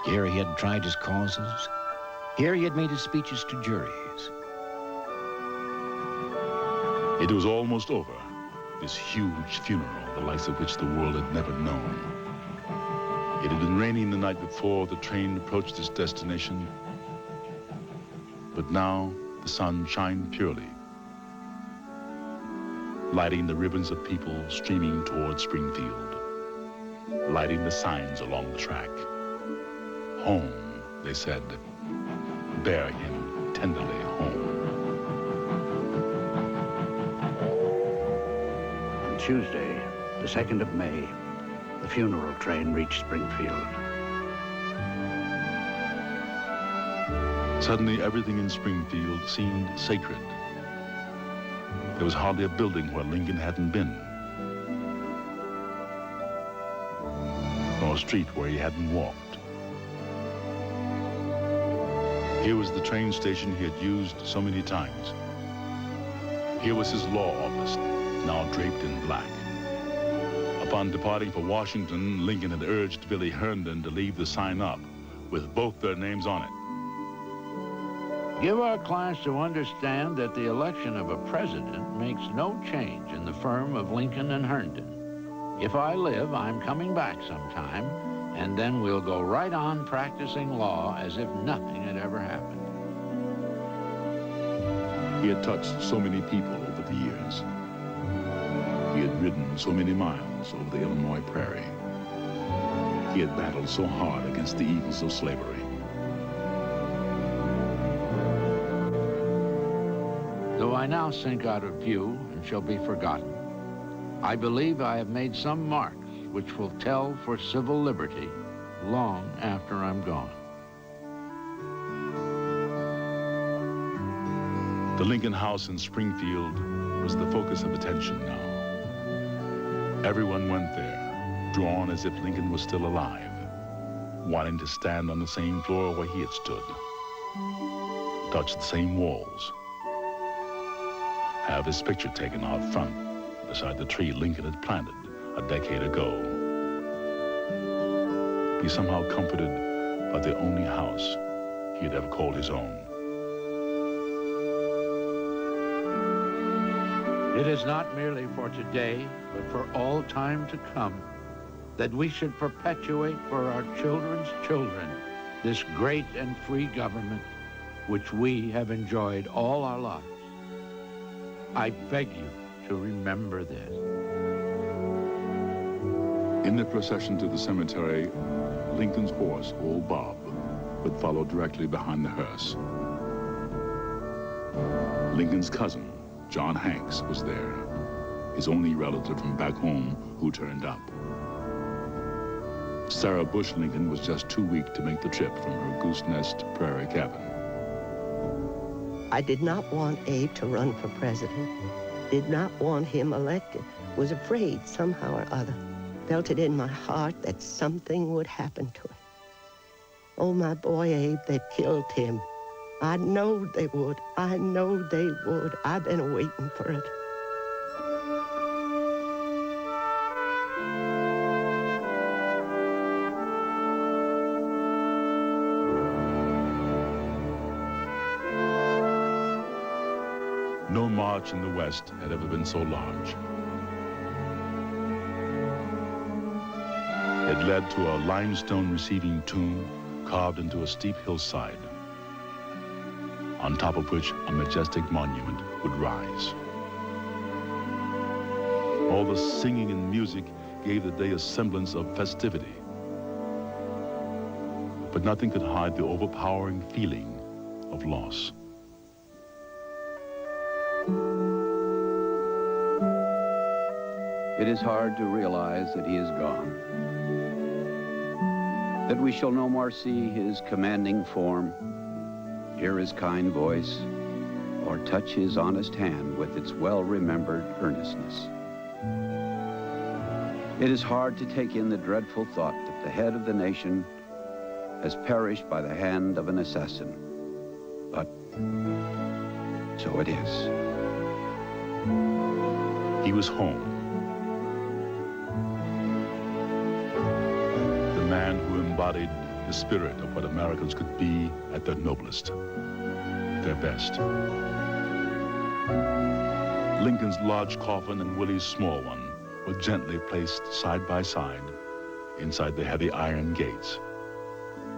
Here he had tried his causes. Here he had made his speeches to juries. It was almost over, this huge funeral, the likes of which the world had never known. It had been raining the night before the train approached its destination, but now the sun shined purely, lighting the ribbons of people streaming toward Springfield, lighting the signs along the track. Home, they said, bear him tenderly home. On Tuesday, the 2nd of May, the funeral train reached Springfield. Suddenly, everything in Springfield seemed sacred. There was hardly a building where Lincoln hadn't been, nor a street where he hadn't walked. Here was the train station he had used so many times. Here was his law office, now draped in black. Upon departing for Washington, Lincoln had urged Billy Herndon to leave the sign up with both their names on it. Give our clients to understand that the election of a president makes no change in the firm of Lincoln and Herndon. If I live, I'm coming back sometime, and then we'll go right on practicing law as if nothing had ever happened. He had touched so many people over the years. He had ridden so many miles over the Illinois prairie. He had battled so hard against the evils of slavery. Though I now sink out of view and shall be forgotten, I believe I have made some marks which will tell for civil liberty long after I'm gone. The Lincoln House in Springfield was the focus of attention now. Everyone went there, drawn as if Lincoln was still alive, wanting to stand on the same floor where he had stood, touch the same walls, have his picture taken out front beside the tree Lincoln had planted a decade ago. Be somehow comforted by the only house he had ever called his own. It is not merely for today, but for all time to come, that we should perpetuate for our children's children this great and free government which we have enjoyed all our lives. I beg you to remember this. In the procession to the cemetery, Lincoln's horse, Old Bob, would follow directly behind the hearse. Lincoln's cousin, John Hanks, was there, his only relative from back home who turned up. Sarah Bush Lincoln was just too weak to make the trip from her Goose Nest prairie cabin. I did not want Abe to run for president, did not want him elected, was afraid somehow or other, felt it in my heart that something would happen to him. Oh, my boy Abe, they killed him. I know they would. I know they would. I've been waiting for it. No march in the West had ever been so large. It led to a limestone receiving tomb carved into a steep hillside, on top of which a majestic monument would rise. All the singing and music gave the day a semblance of festivity. But nothing could hide the overpowering feeling of loss. It is hard to realize that he is gone, that we shall no more see his commanding form, hear his kind voice, or touch his honest hand with its well-remembered earnestness. It is hard to take in the dreadful thought that the head of the nation has perished by the hand of an assassin. But so it is. He was home. The man who embodied the spirit of what Americans could be at their noblest, their best. Lincoln's large coffin and Willie's small one were gently placed side by side inside the heavy iron gates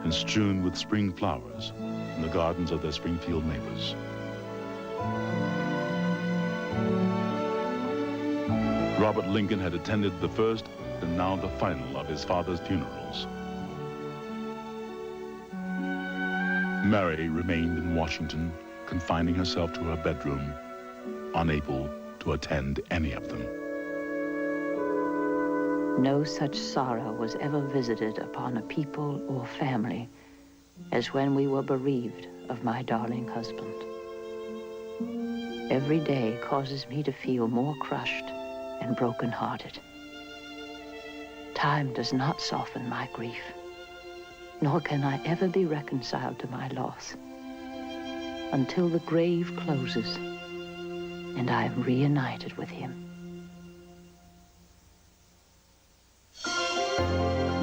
and strewn with spring flowers in the gardens of their Springfield neighbors. Robert Lincoln had attended the first and now the final of his father's funerals. Mary remained in Washington, confining herself to her bedroom, unable to attend any of them. No such sorrow was ever visited upon a people or family as when we were bereaved of my darling husband. Every day causes me to feel more crushed and broken-hearted. Time does not soften my grief, nor can I ever be reconciled to my loss until the grave closes and I am reunited with him.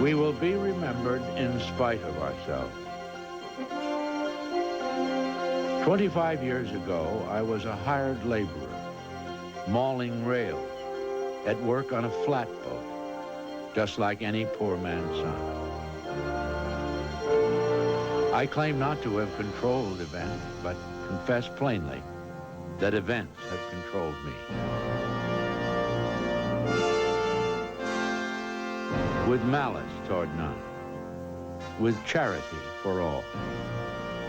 We will be remembered in spite of ourselves. 25 years ago, I was a hired laborer, mauling rails, at work on a flatboat, just like any poor man's son. I claim not to have controlled events, but confess plainly that events have controlled me. With malice toward none, with charity for all,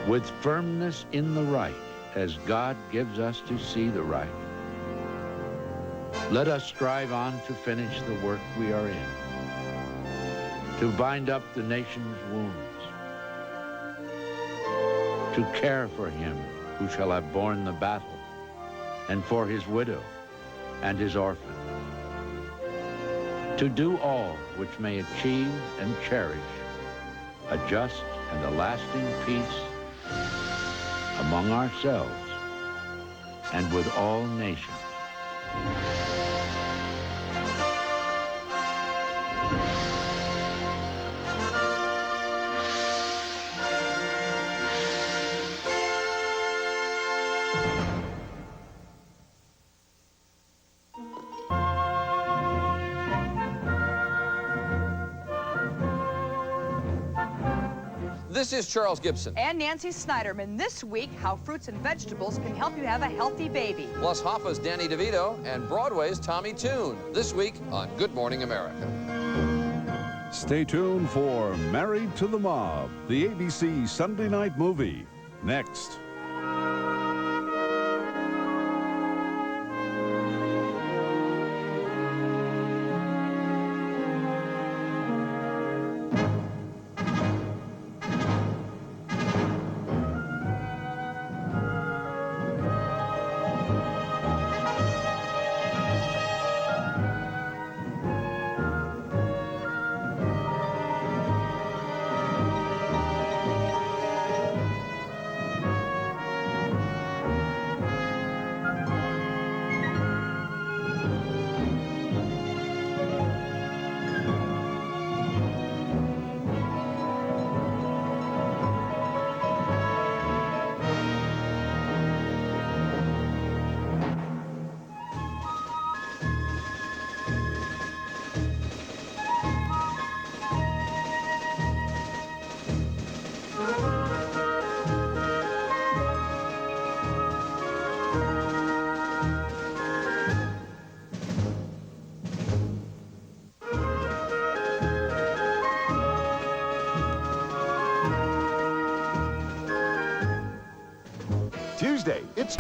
with firmness in the right, as God gives us to see the right. Let us strive on to finish the work we are in, to bind up the nation's wounds, to care for him who shall have borne the battle, and for his widow and his orphan, to do all which may achieve and cherish a just and a lasting peace among ourselves and with all nations. This is Charles Gibson. And Nancy Snyderman. This week, how fruits and vegetables can help you have a healthy baby. Plus Hoffa's Danny DeVito and Broadway's Tommy Tune. This week on Good Morning America. Stay tuned for Married to the Mob, the ABC Sunday night movie. Next. Tuesday, it's